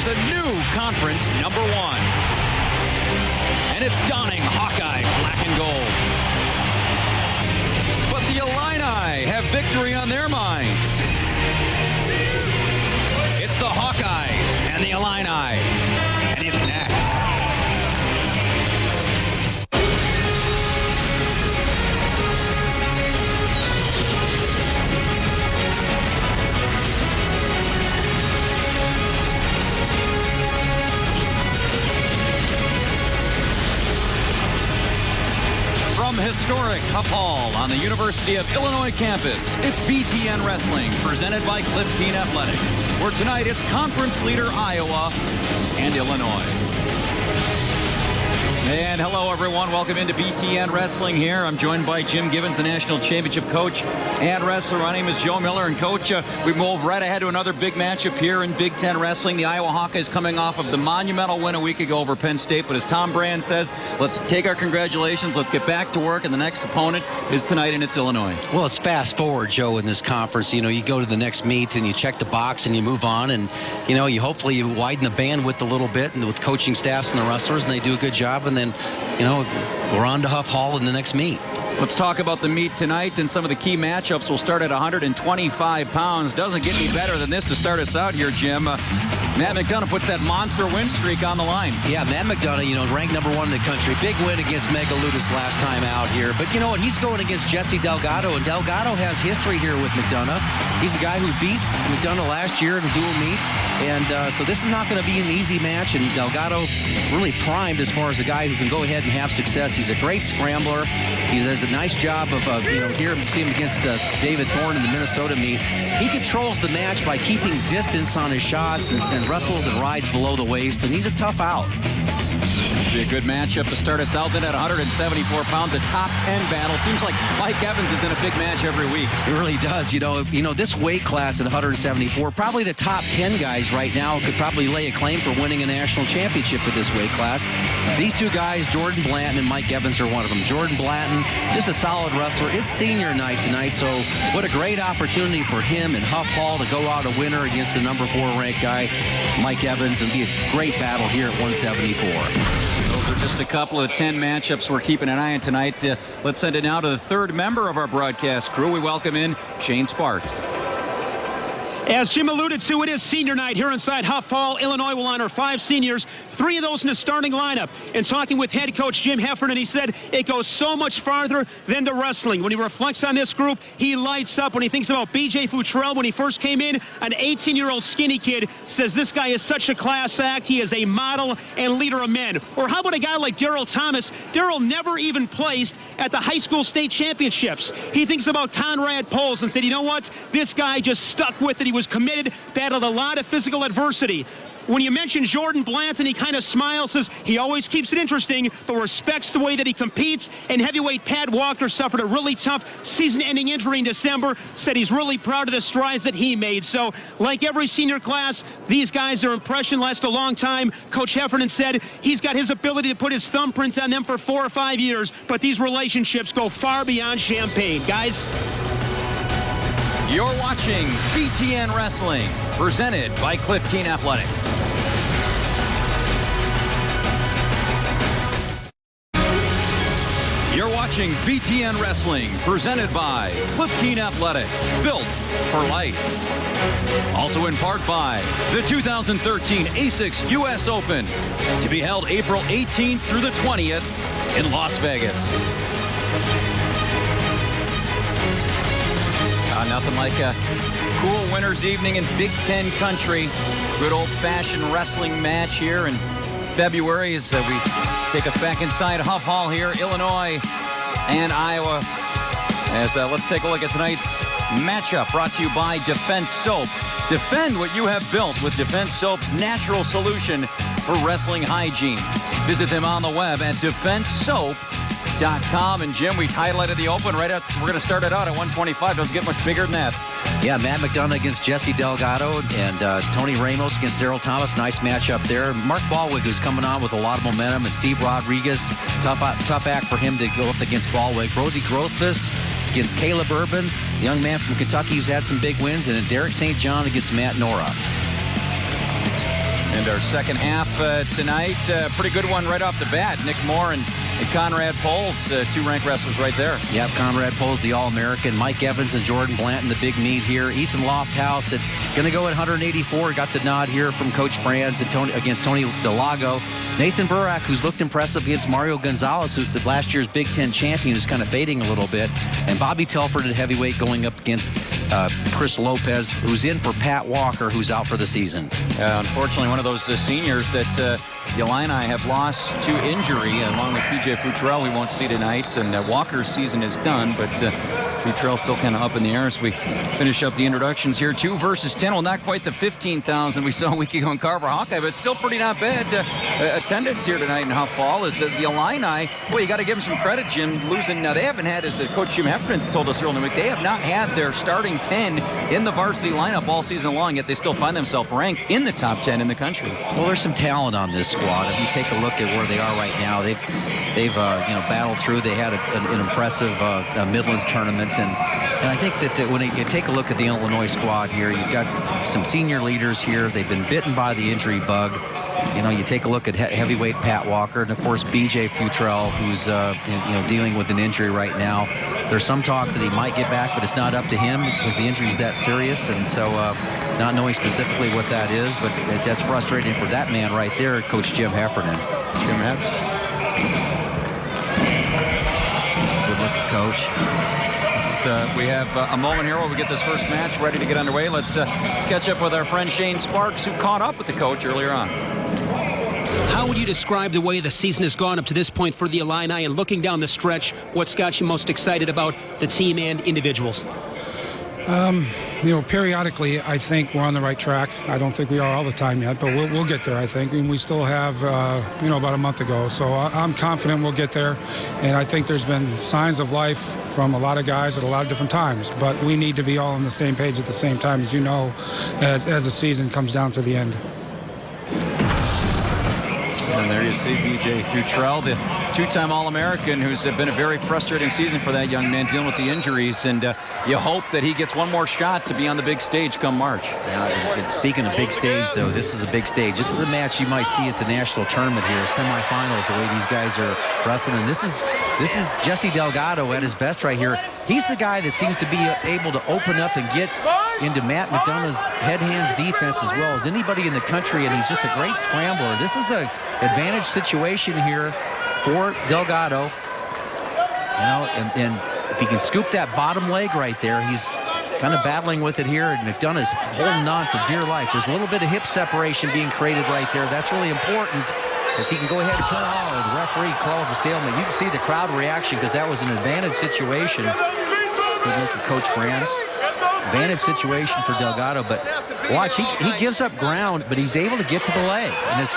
a new conference number one. And it's donning Hawkeye black and gold. But the Illini have victory on their minds. It's the Hawkeyes and the Illini. And it's next. From historic Huff Hall on the University of Illinois campus, it's BTN Wrestling, presented by Cliff Keen Athletic, where tonight it's conference leader Iowa and Illinois. And hello, everyone. Welcome into BTN Wrestling here. I'm joined by Jim Gibbons, the National Championship coach and wrestler. My name is Joe Miller. And, Coach, we move right ahead to another big matchup here in Big Ten Wrestling. The Iowa Hawkeyes coming off of the monumental win a week ago over Penn State. But as Tom Brand says, let's take our congratulations. Let's get back to work. And the next opponent is tonight, and it's Illinois. Well, it's fast forward, Joe, in this conference. You know, you go to the next meet and you check the box and you move on. And, you know, you hopefully widen the bandwidth a little bit and with coaching staffs and the wrestlers, and they do a good job. And then, you know, we're on to Huff Hall in the next meet. Let's talk about the meet tonight and some of the key matchups. We'll start at 125 pounds. Doesn't get any better than this to start us out here, Jim. Matt McDonough puts that monster win streak on the line. Yeah, Matt McDonough, you know, ranked #1 in the country. Big win against Megaludis last time out here. But you know what? He's going against Jesse Delgado, and Delgado has history here with McDonough. He's a guy who beat McDonough last year in a dual meet. And so this is not going to be an easy match, and Delgado really primed as far as a guy who can go ahead and have success. He's a great scrambler. He does a nice job of, you know, here see him against David Thorne in the Minnesota meet. He controls the match by keeping distance on his shots and wrestles and rides below the waist, and he's a tough out. Be a good matchup to start us out then at 174 pounds, a top 10 battle. Seems like Mike Evans is in a big match every week. It really does. You know, this weight class at 174, probably the top 10 guys right now could probably lay a claim for winning a national championship with this weight class. These two guys, Jordan Blanton and Mike Evans, are one of them. Jordan Blanton, just a solid wrestler. It's senior night tonight, so what a great opportunity for him and Huff Hall to go out a winner against the #4 ranked guy, Mike Evans, and be a great battle here at 174. Those are just a couple of 10 matchups we're keeping an eye on tonight. Let's send it now to the third member of our broadcast crew. We welcome in Shane Sparks. As Jim alluded to, it is senior night here inside Huff Hall. Illinois will honor 5 seniors, 3 of those in the starting lineup. And talking with head coach Jim Heffernan, he said it goes so much farther than the wrestling. When he reflects on this group, he lights up. When he thinks about B.J. Futrell, when he first came in, an 18-year-old skinny kid, says this guy is such a class act. He is a model and leader of men. Or how about a guy like Daryl Thomas? Daryl never even placed at the high school state championships. He thinks about Conrad Polz and said, you know what? This guy just stuck with it. He was committed, battled a lot of physical adversity. When you mention Jordan Blanton, he kind of smiles, says he always keeps it interesting, but respects the way that he competes. And heavyweight Pat Walker suffered a really tough season-ending injury in December, said he's really proud of the strides that he made. So, like every senior class, these guys, their impression lasts a long time. Coach Heffernan said he's got his ability to put his thumbprints on them for 4 or 5 years, but these relationships go far beyond champagne. Guys? You're watching BTN Wrestling, presented by Cliff Keen Athletic. You're watching BTN Wrestling, presented by Cliff Keen Athletic, built for life. Also in part by the 2013 ASICS U.S. Open, to be held April 18th through the 20th in Las Vegas. Nothing like a cool winter's evening in Big Ten country. Good old-fashioned wrestling match here in February as we take us back inside Huff Hall here, Illinois and Iowa. As let's take a look at tonight's matchup, brought to you by Defense Soap. Defend what you have built with Defense Soap's natural solution for wrestling hygiene. Visit them on the web at defensesoap.com. And Jim, we highlighted the open right at, we're going to start it out at 125. Doesn't get much bigger than that. Yeah, Matt McDonough against Jesse Delgado and Tony Ramos against Daryl Thomas. Nice matchup there. Mark Ballweg, who's coming on with a lot of momentum, and Steve Rodrigues. Tough act for him to go up against Ballweg. Brody Grothus against Caleb Ervin, the young man from Kentucky who's had some big wins, and then Derek St. John against Matt Nora. And our second half tonight, pretty good one right off the bat. Nick Moore and Conrad Polz, two ranked wrestlers right there. Yep, Conrad Polz, the All-American. Mike Evans and Jordan Blanton, the big meat here. Ethen Lofthouse, going to go at 184. Got the nod here from Coach Brands against Tony Dallago. Nathan Burak, who's looked impressive against Mario Gonzalez, who's the last year's Big Ten champion, who's kind of fading a little bit. And Bobby Telford at heavyweight going up against Chris Lopez, who's in for Pat Walker, who's out for the season. Unfortunately, one of those seniors that the Illini have lost to injury, along with P.J. Futrell, we won't see tonight. And Walker's season is done, but Futrell's still kind of up in the air as we finish up the introductions here. 2 versus 10. Well, not quite the 15,000 we saw a week ago in Carver Hawkeye, but still pretty not bad. Attendance here tonight in Huff Hall is the Illini. Well, you got to give them some credit, Jim. Losing, now they haven't had, as Coach Jim Heffernan told us earlier in the week, they have not had their starting 10 in the varsity lineup all season long, yet they still find themselves ranked in the top 10 in the country. Well, there's some talent on this squad. If you take a look at where they are right now, they've battled through. They had an impressive Midlands tournament, and I think that when you take a look at the Illinois squad here, you've got some senior leaders here. They've been bitten by the injury bug. You take a look at heavyweight Pat Walker, and of course B.J. Futrell, who's dealing with an injury right now. There's some talk that he might get back, but it's not up to him because the injury is that serious, and so not knowing specifically what that is, but that's frustrating for that man right there, Coach Jim Heffernan. Jim Heffernan. Good look at Coach. We have a moment here where we get this first match ready to get underway. Let's catch up with our friend Shane Sparks, who caught up with the coach earlier on. How would you describe the way the season has gone up to this point for the Illini, and looking down the stretch, what's got you most excited about the team and individuals? Periodically, I think we're on the right track. I don't think we are all the time yet, but we'll get there, I think. And we still have, about a month ago. So I'm confident we'll get there. And I think there's been signs of life from a lot of guys at a lot of different times. But we need to be all on the same page at the same time, as you know, as the season comes down to the end. And there you see B.J. Futrell, the two-time All-American, who's been a very frustrating season for that young man, dealing with the injuries. And you hope that he gets one more shot to be on the big stage come March. Yeah, and speaking of big stage, though, this is a big stage. This is a match you might see at the national tournament here, semifinals, the way these guys are wrestling. And this is Jesse Delgado at his best right here. He's the guy that seems to be able to open up and get into Matt McDonough's head-hands defense as well as anybody in the country, and he's just a great scrambler. This is an advantage situation here for Delgado. And if he can scoop that bottom leg right there, he's kind of battling with it here, and McDonough's holding on for dear life. There's a little bit of hip separation being created right there. That's really important, as he can go ahead and turn on, and the referee calls a stalemate. You can see the crowd reaction because that was an advantage situation. Good look at Coach Brands. Advantage situation for Delgado, but watch, he gives up ground, but he's able to get to the leg. And it's,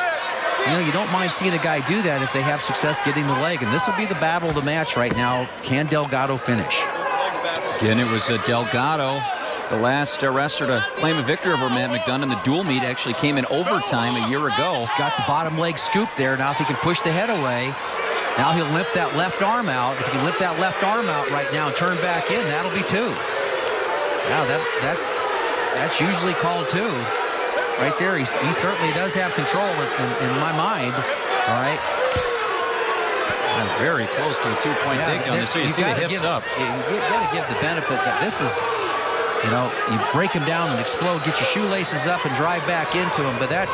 you don't mind seeing a guy do that if they have success getting the leg. And this will be the battle of the match right now. Can Delgado finish? Again, it was Delgado, the last wrestler to claim a victory over Matt McDonough. The dual meet actually came in overtime a year ago. He's got the bottom leg scoop there. Now if he can push the head away, now he'll lift that left arm out. If he can lift that left arm out right now and turn back in, that'll be 2. Now that's usually called 2. Right there, he certainly does have control in my mind. All right. And very close to a 2-point takedown. So you see the hips up. You got to give the benefit that this is, you break him down and explode, get your shoelaces up and drive back into him. But that,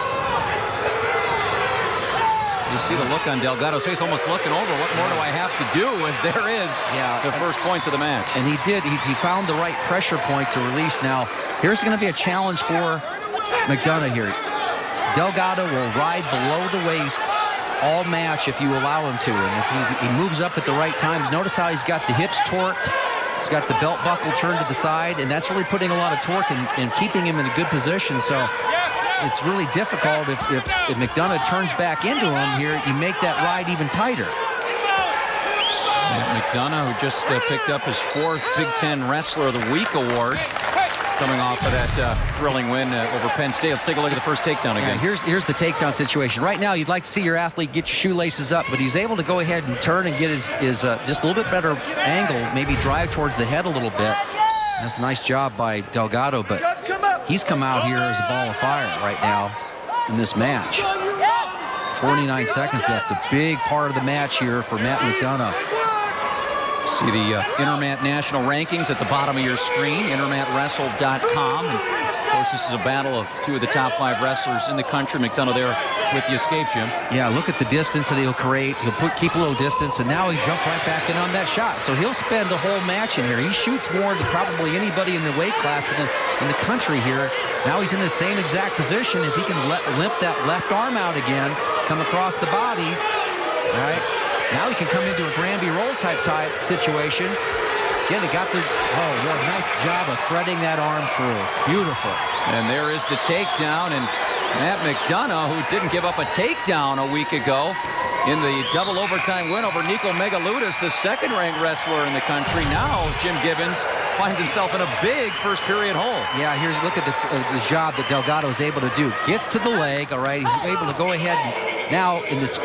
you see the look on Delgado's face, almost looking over. What more do I have to do? As there is the first points of the match. And he did. He found the right pressure point to release. Now, here's going to be a challenge for McDonough here. Delgado will ride below the waist all match if you allow him to. And if he moves up at the right times, notice how he's got the hips torqued. He's got the belt buckle turned to the side, and that's really putting a lot of torque and keeping him in a good position. So it's really difficult if McDonough turns back into him here, you make that ride even tighter. McDonough, who just picked up his 4th Big Ten Wrestler of the Week award, coming off of that thrilling win over Penn State. Let's take a look at the first takedown again. Yeah, here's the takedown situation. Right now, you'd like to see your athlete get your shoelaces up, but he's able to go ahead and turn and get his just a little bit better angle, maybe drive towards the head a little bit. That's a nice job by Delgado, but he's come out here as a ball of fire right now. in this match. 49 seconds left. A big part of the match here for Matt McDonough. See the Intermat National Rankings at the bottom of your screen, intermatwrestle.com. Of course, this is a battle of two of the top 5 wrestlers in the country. McDonough there with the escape, Jim. Yeah, look at the distance that he'll create. He'll keep a little distance, and now he jumped right back in on that shot. So he'll spend the whole match in here. He shoots more than probably anybody in the weight class in the country here. Now he's in the same exact position. If he can limp that left arm out again, come across the body, all right? Now he can come into a Granby roll type situation. Again, he got the, what a nice job of threading that arm through. Beautiful. And there is the takedown, and Matt McDonough, who didn't give up a takedown a week ago in the double overtime win over Nico Megaludis, the second-ranked wrestler in the country. Now Jim Gibbons finds himself in a big first-period hole. Yeah, here's look at the job that Delgado is able to do. Gets to the leg, all right. He's able to go ahead and now in this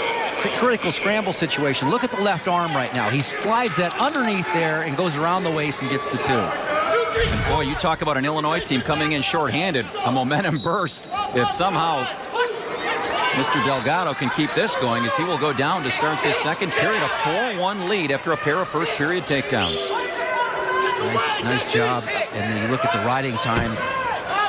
critical scramble situation. Look at the left arm right now. He slides that underneath there and goes around the waist and gets the 2. And boy, you talk about an Illinois team coming in shorthanded. A momentum burst. If somehow Mr. Delgado can keep this going, as he will go down to start this second period, a 4-1 lead after a pair of first-period takedowns. Nice job. And then you look at the riding time.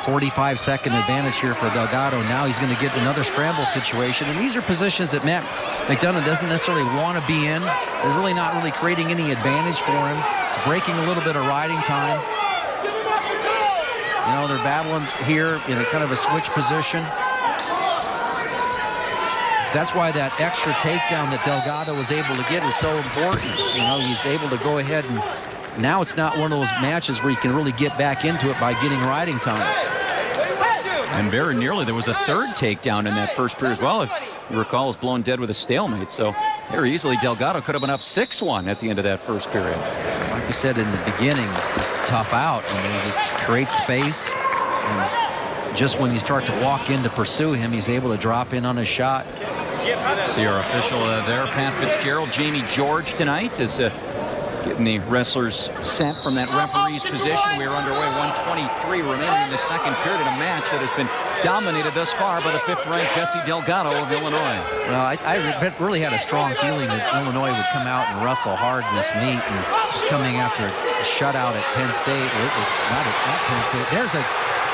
45-second advantage here for Delgado. Now he's going to get another scramble situation. And these are positions that Matt McDonough doesn't necessarily want to be in. They're really not creating any advantage for him. Breaking a little bit of riding time. You know, they're battling here in a kind of a switch position. That's why that extra takedown that Delgado was able to get is so important. You know, he's able to go ahead and now it's not one of those matches where you can really get back into it by getting riding time. And very nearly there was a third takedown in that first period as well. If you recall, was blown dead with a stalemate. So very easily Delgado could have been up 6-1 at the end of that first period. Like you said in the beginning, it's just tough out. And he just creates space. And just when you start to walk in to pursue him, he's able to drop in on a shot. See our official there, Pat Fitzgerald. Jamie George tonight is getting the wrestlers set from that referee's position. We are underway, 1:23 remaining in the second period, a match that has been dominated thus far by the 5th-ranked Jesse Delgado of Illinois. Well, I really had a strong feeling that Illinois would come out and wrestle hard in this meet, and just coming after a shutout at Penn State, not at Penn State. There's a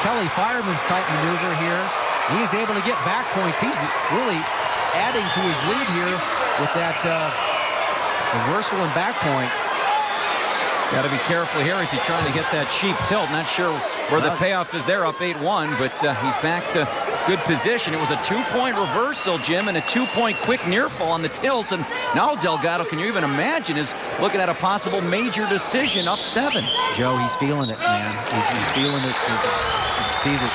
Kelly Fireman's type maneuver here. He's able to get back points. He's really adding to his lead here with that reversal and back points. Got to be careful here as he trying to get that cheap tilt. Not sure where the payoff is there, up 8-1, but he's back to good position. It was a 2-point reversal, Jim, and a 2-point quick near fall on the tilt. And now Delgado, can you even imagine, is looking at a possible major decision, up 7. Joe, he's feeling it, man. He's feeling it. You can see that.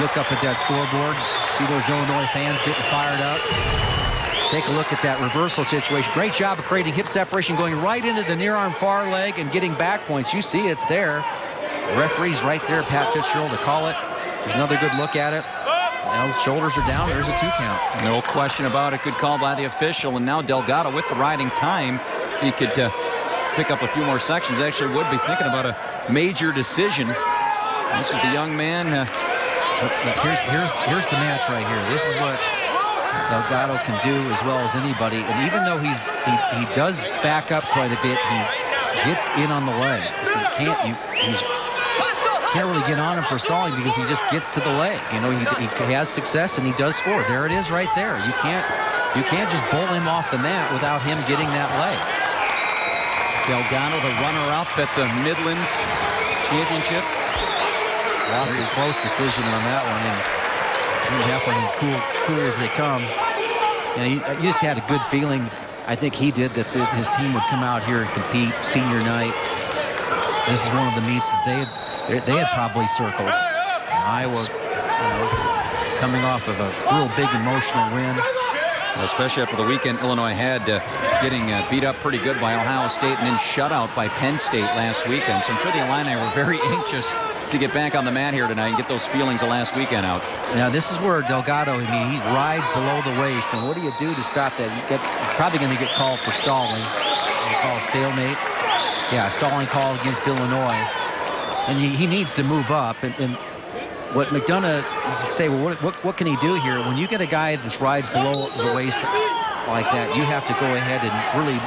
Look up at that scoreboard. See those Illinois fans getting fired up. Take a look at that reversal situation. Great job of creating hip separation, going right into the near arm far leg and getting back points. You see it's there. The referee's right there, Pat Fitzgerald, to call it. There's another good look at it. Now the shoulders are down. There's a 2 count. No question about it. Good call by the official. And now Delgado with the riding time. If he could pick up a few more sections, actually would be thinking about a major decision. This is the young man. But here's the match right here. This is what Delgado can do as well as anybody. And even though he does back up quite a bit, he gets in on the leg. So he can't really get on him for stalling because he just gets to the leg. You know, he has success and he does score. There it is right there. You can't just bowl him off the mat without him getting that leg. Delgado, the runner-up at the Midlands Championship. Lost a close decision on that one. And cool as they come. You know, you just had a good feeling, I think he did, that his team would come out here and compete senior night. This is one of the meets that they had probably circled. Iowa, coming off of a real big emotional win. Especially after the weekend Illinois had, getting beat up pretty good by Ohio State and then shut out by Penn State last weekend. So I'm sure the Illini were very anxious to get back on the mat here tonight and get those feelings of last weekend out. Now this is where Delgado, he rides below the waist, and what do you do to stop that? You're probably going to get called for stalling. They call stalemate. Yeah, stalling call against Illinois. And he needs to move up. And what McDonough say, well, what can he do here? When you get a guy that rides below the waist like that, you have to go ahead and really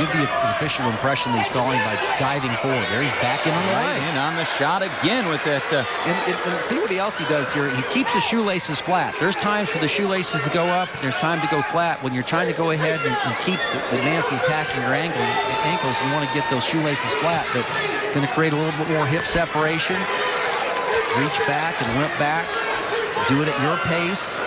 give the official impression that he's stalling by diving forward. There he's back in on the line. And on the shot again with that. And see what else he does here. He keeps the shoelaces flat. There's times for the shoelaces to go up. There's time to go flat. When you're trying to go ahead and keep the man from attacking your ankles, you want to get those shoelaces flat. But going to create a little bit more hip separation. Reach back and limp back. Do it at your pace.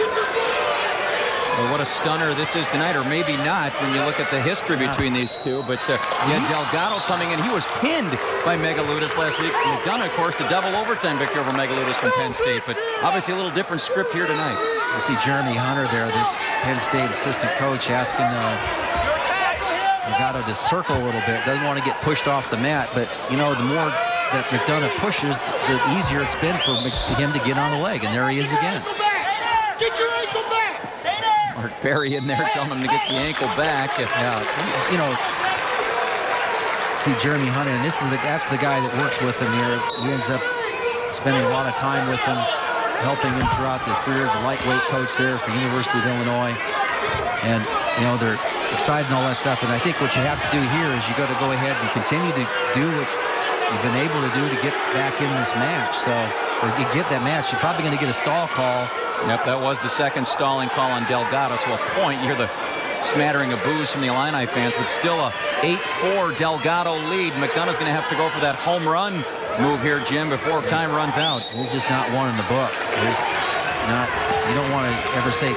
Well, what a stunner this is tonight, or maybe not when you look at the history between these two. But Delgado coming in. He was pinned by Megaludis last week. McDonough, of course, the double overtime victory over Megaludis from Penn State. But obviously a little different script here tonight. You see Jeremy Hunter there, the Penn State assistant coach, asking Delgado to circle a little bit. Doesn't want to get pushed off the mat. But, you know, the more that McDonough pushes, the easier it's been for him to get on the leg. And there he is again. Get your ankle back! Mark Berry in there telling him to get the ankle back. Yeah, you know, see Jeremy Hunter, and that's the guy that works with him here. He ends up spending a lot of time with him, helping him throughout his career. The lightweight coach there for University of Illinois. And, you know, they're excited and all that stuff. And I think what you have to do here is you got to go ahead and continue to do what you've been able to do to get back in this match. So, or you get that match, you're probably going to get a stall call. Yep, that was the second stalling call on Delgado. So a point. You hear the smattering of boos from the Illini fans, but still a 8-4 Delgado lead. McDonough's going to have to go for that home run move here, Jim, before time runs out. There's just not one in the book. You don't want to ever say.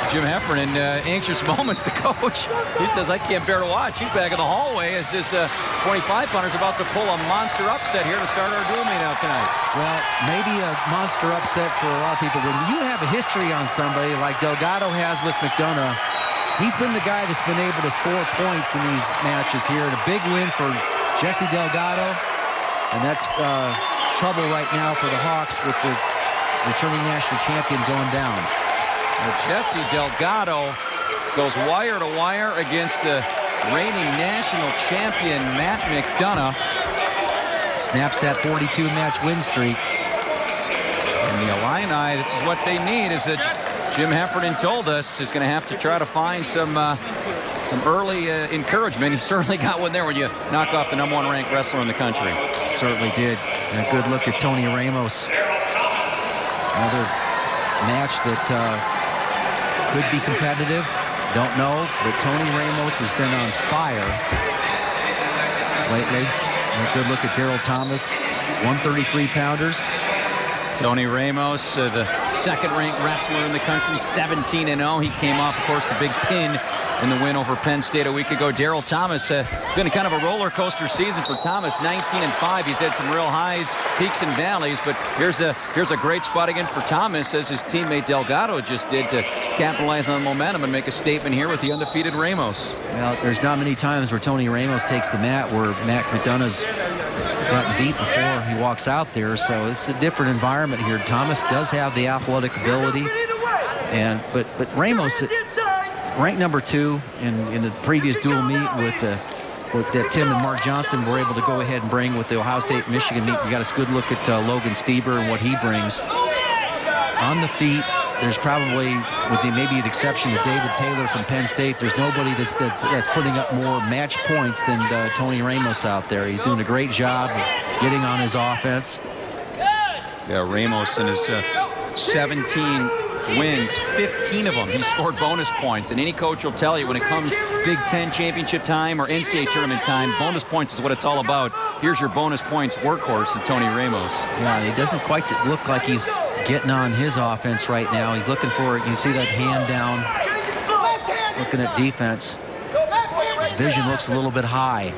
Jim Heffernan in anxious moments, the coach. He says, I can't bear to watch. He's back in the hallway as this 25-punter's about to pull a monster upset here to start our duel meet out tonight. Well, maybe a monster upset for a lot of people. When you have a history on somebody like Delgado has with McDonough, he's been the guy that's been able to score points in these matches here. And a big win for Jesse Delgado. And that's trouble right now for the Hawks with the returning national champion going down. Jesse Delgado goes wire to wire against the reigning national champion Matt McDonough. Snaps that 42-match win streak. And the Illini, this is what they need, is that Jim Heffernan told us is going to have to try to find some early encouragement. He certainly got one there when you knock off the #1 ranked wrestler in the country. Certainly did. And a good look at Tony Ramos. Another match that could be competitive. Don't know, but Tony Ramos has been on fire lately. And a good look at Daryl Thomas, 133-pounders. Tony Ramos, the second-ranked wrestler in the country, 17-0. He came off, of course, the big pin in the win over Penn State a week ago. Daryl Thomas, been kind of a roller coaster season for Thomas, 19-5. He's had some real highs, peaks and valleys, but here's a great spot again for Thomas, as his teammate Delgado just did, to capitalize on the momentum and make a statement here with the undefeated Ramos. Well, there's not many times where Tony Ramos takes the mat where Matt McDonough's gotten beat before he walks out there, so it's a different environment here. Thomas does have the athletic ability, and but Ramos, ranked #2 in the previous dual meet with that Tim and Mark Johnson were able to go ahead and bring with the Ohio State-Michigan meet. You got a good look at Logan Stieber and what he brings. On the feet, there's probably, with maybe the exception of David Taylor from Penn State, there's nobody that's putting up more match points than Tony Ramos out there. He's doing a great job of getting on his offense. Yeah, Ramos in his 17 wins, 15 of them he scored bonus points, and any coach will tell you when it comes Big Ten championship time or NCAA tournament time, bonus points is what it's all about. Here's your bonus points workhorse in Tony Ramos. Yeah, he doesn't quite look like he's getting on his offense right now. He's looking for it. You see that hand down, looking at defense. His vision looks a little bit high.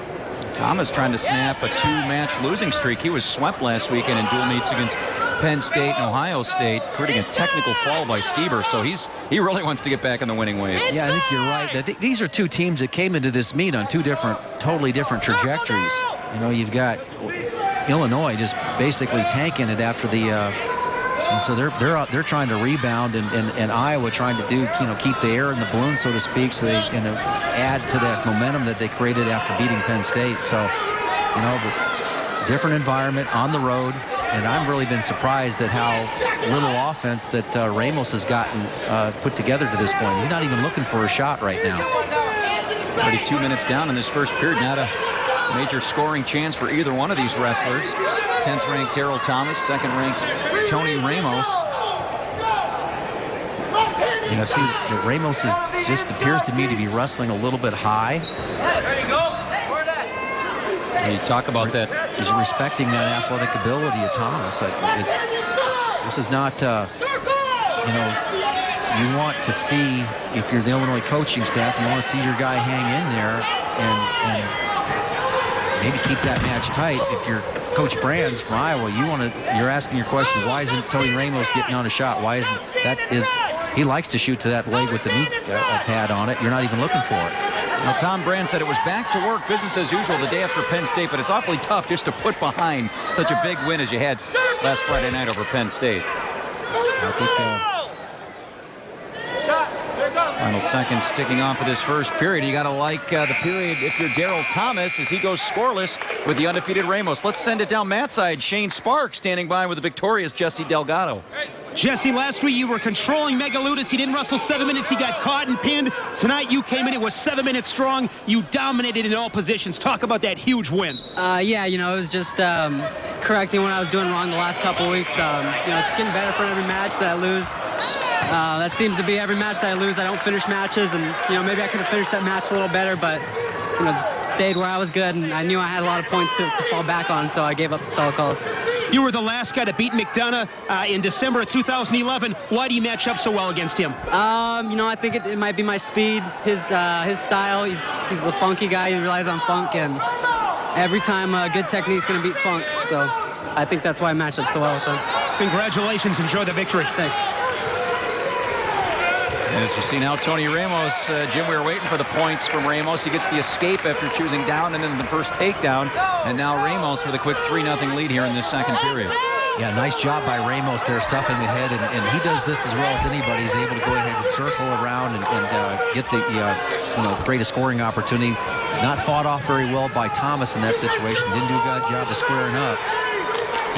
Thomas trying to snap a 2-match losing streak. He was swept last weekend in dual meets against Penn State and Ohio State, creating a technical fall by Stieber. So he really wants to get back on the winning wave. Yeah, I think you're right. I think these are two teams that came into this meet on two totally different trajectories. You know, you've got Illinois just basically tanking it after the. And so they're trying to rebound, and Iowa trying to keep the air in the balloon, so to speak, so they add to that momentum that they created after beating Penn State. So, but different environment on the road. and I've really been surprised at how little offense that Ramos has gotten put together to this point. He's not even looking for a shot right now. Already 2 minutes down in this first period. Not a major scoring chance for either one of these wrestlers. 10th ranked Daryl Thomas, 2nd ranked Tony Ramos. You know, see, Ramos just appears to me to be wrestling a little bit high. You talk about that. He's respecting that athletic ability of Thomas. This is not, you know, you want to see, if you're the Illinois coaching staff, you want to see your guy hang in there and maybe keep that match tight. If you're Coach Brands from Iowa, you're asking your question, why isn't Tony Ramos getting on a shot? Why isn't that? He likes to shoot to that leg with the knee pad on it. You're not even looking for it. Now, Tom Brand said it was back to work, business as usual the day after Penn State, but it's awfully tough just to put behind such a big win as you had last Friday night over Penn State. I think final seconds ticking off of this first period. You got to like the period if you're Daryl Thomas as he goes scoreless with the undefeated Ramos. Let's send it down Matt's side. Shane Sparks standing by with the victorious Jesse Delgado. Jesse, last week you were controlling Megaludis. He didn't wrestle 7 minutes. He got caught and pinned. Tonight you came in. It was 7 minutes strong. You dominated in all positions. Talk about that huge win. Yeah, you know, it was just correcting what I was doing wrong the last couple of weeks. You know, just getting better for every match that I lose. That seems to be every match that I lose. I don't finish matches, and, you know, maybe I could have finished that match a little better, but, you know, just stayed where I was good, and I knew I had a lot of points to fall back on, so I gave up the stall calls. You were the last guy to beat McDonough in December of 2011. Why do you match up so well against him? You know, I think it might be my speed, his style. He's a funky guy. He relies on funk, and every time good technique's going to beat funk. So I think that's why I match up so well with him. Congratulations. Enjoy the victory. Thanks. And as you see now, Tony Ramos, Jim, we were waiting for the points from Ramos. He gets the escape after choosing down and then the first takedown. And now Ramos with a quick 3-0 lead here in this second period. Yeah, nice job by Ramos there, stuffing the head, and he does this as well as anybody. He's able to go ahead and circle around and get the greatest scoring opportunity. Not fought off very well by Thomas in that situation. Didn't do a good job of squaring up.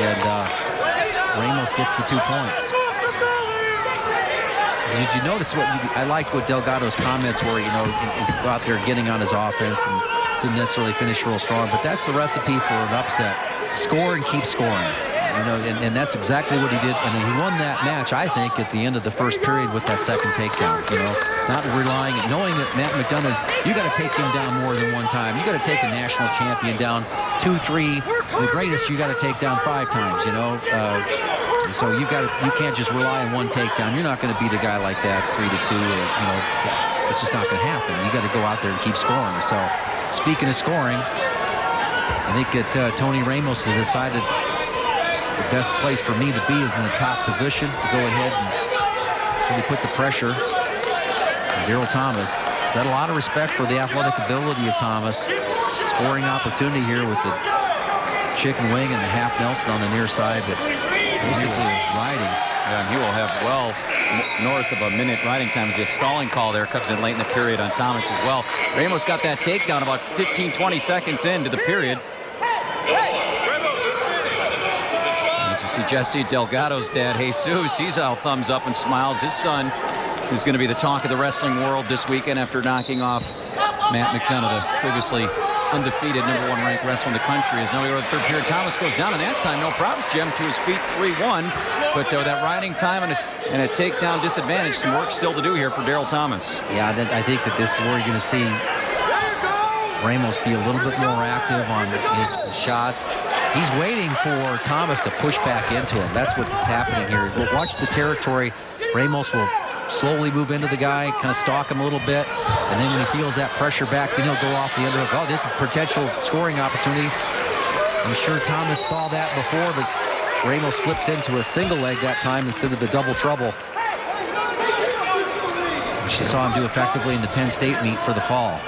And Ramos gets the 2 points. Did you notice I liked what Delgado's comments were, you know, he's out there getting on his offense and didn't necessarily finish real strong, but that's the recipe for an upset. Score and keep scoring. You know, and that's exactly what he did. And he won that match, I think, at the end of the first period with that second takedown. You know, not relying, knowing that Matt McDonough's, you got to take him down more than one time. You got to take a national champion down 2, 3. The greatest you got to take down 5 times. You know, so you can't just rely on one takedown. You're not going to beat a guy like that 3-2. You know, it's just not going to happen. You got to go out there and keep scoring. So, speaking of scoring, I think that Tony Ramos has decided the best place for me to be is in the top position to go ahead and really put the pressure on Daryl Thomas. He's had a lot of respect for the athletic ability of Thomas. Scoring opportunity here with the chicken wing and the half Nelson on the near side, but basically riding. Yeah, and he will have well north of a minute riding time. Just stalling call there comes in late in the period on Thomas as well. Ramos got that takedown about 15-20 seconds into the period. See Jesse Delgado's dad, Jesus, he's all thumbs up and smiles. His son, who's going to be the talk of the wrestling world this weekend after knocking off Matt McDonough, the previously undefeated #1 ranked wrestler in the country. As now we go to the third period, Thomas goes down, and that time, no problems, Jim, to his feet, 3-1. But that riding time and a takedown disadvantage, some work still to do here for Daryl Thomas. Yeah, I think that this is where you're going to see Ramos be a little bit more active on his shots. He's waiting for Thomas to push back into him. That's what's happening here. Watch the territory. Ramos will slowly move into the guy, kind of stalk him a little bit, and then when he feels that pressure back, then he'll go off the underhook. Oh, this is a potential scoring opportunity. I'm sure Thomas saw that before, but Ramos slips into a single leg that time instead of the double trouble. She saw him do effectively in the Penn State meet for the fall.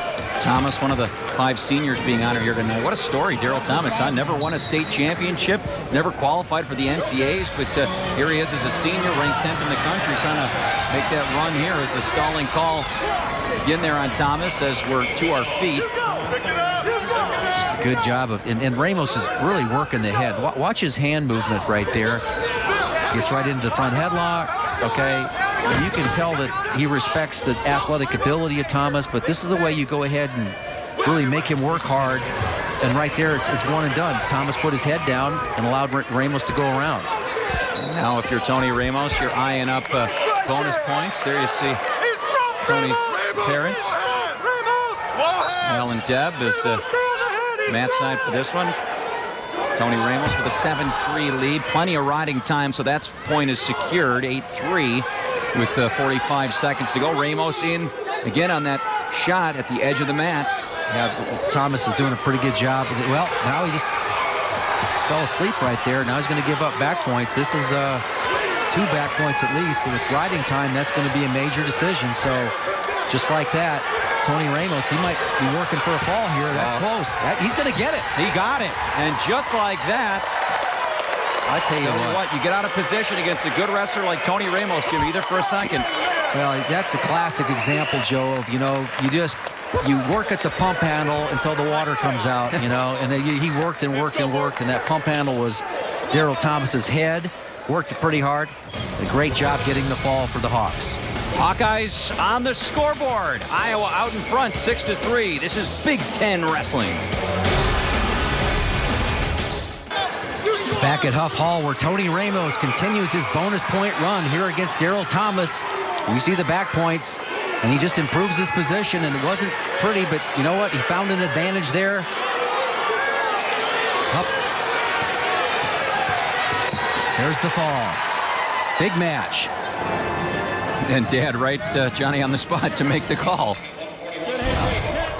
Thomas, one of the 5 seniors being honored here tonight. What a story, Daryl Thomas, huh? Never won a state championship, never qualified for the NCAAs, but here he is as a senior, ranked 10th in the country, trying to make that run here as a stalling call again there on Thomas as we're to our feet. Just a good job of, and Ramos is really working the head. Watch his hand movement right there. Gets right into the front headlock. Okay, and you can tell that he respects the athletic ability of Thomas, but this is the way you go ahead and really make him work hard. And right there, it's one and done. Thomas put his head down and allowed Ramos to go around. Now, if you're Tony Ramos, you're eyeing up bonus points. There you see Tony's parents, Al and Deb, is Matt's side for this one. Tony Ramos with a 7-3 lead. Plenty of riding time, so that point is secured. 8-3 with 45 seconds to go. Ramos in again on that shot at the edge of the mat. Yeah, Thomas is doing a pretty good job. Well, now he just fell asleep right there. Now he's going to give up back points. This is 2 back points at least. And with riding time, that's going to be a major decision. So just like that, Tony Ramos, he might be working for a fall here. That's close. He's going to get it. He got it. And just like that, I tell you what, you get out of position against a good wrestler like Tony Ramos, Jim, either for a second. Well, that's a classic example, Joe, of, you work at the pump handle until the water comes out, and then he worked and worked and worked, and that pump handle was Daryl Thomas's head. Worked it pretty hard. A great job getting the fall for the Hawks. Hawkeyes on the scoreboard. Iowa out in front, 6-3. This is Big Ten wrestling. Back at Huff Hall, where Tony Ramos continues his bonus point run here against Daryl Thomas. You see the back points, and he just improves his position, and it wasn't pretty, but you know what? He found an advantage there. Up. There's the fall. Big match. And Dad, right, Johnny, on the spot to make the call.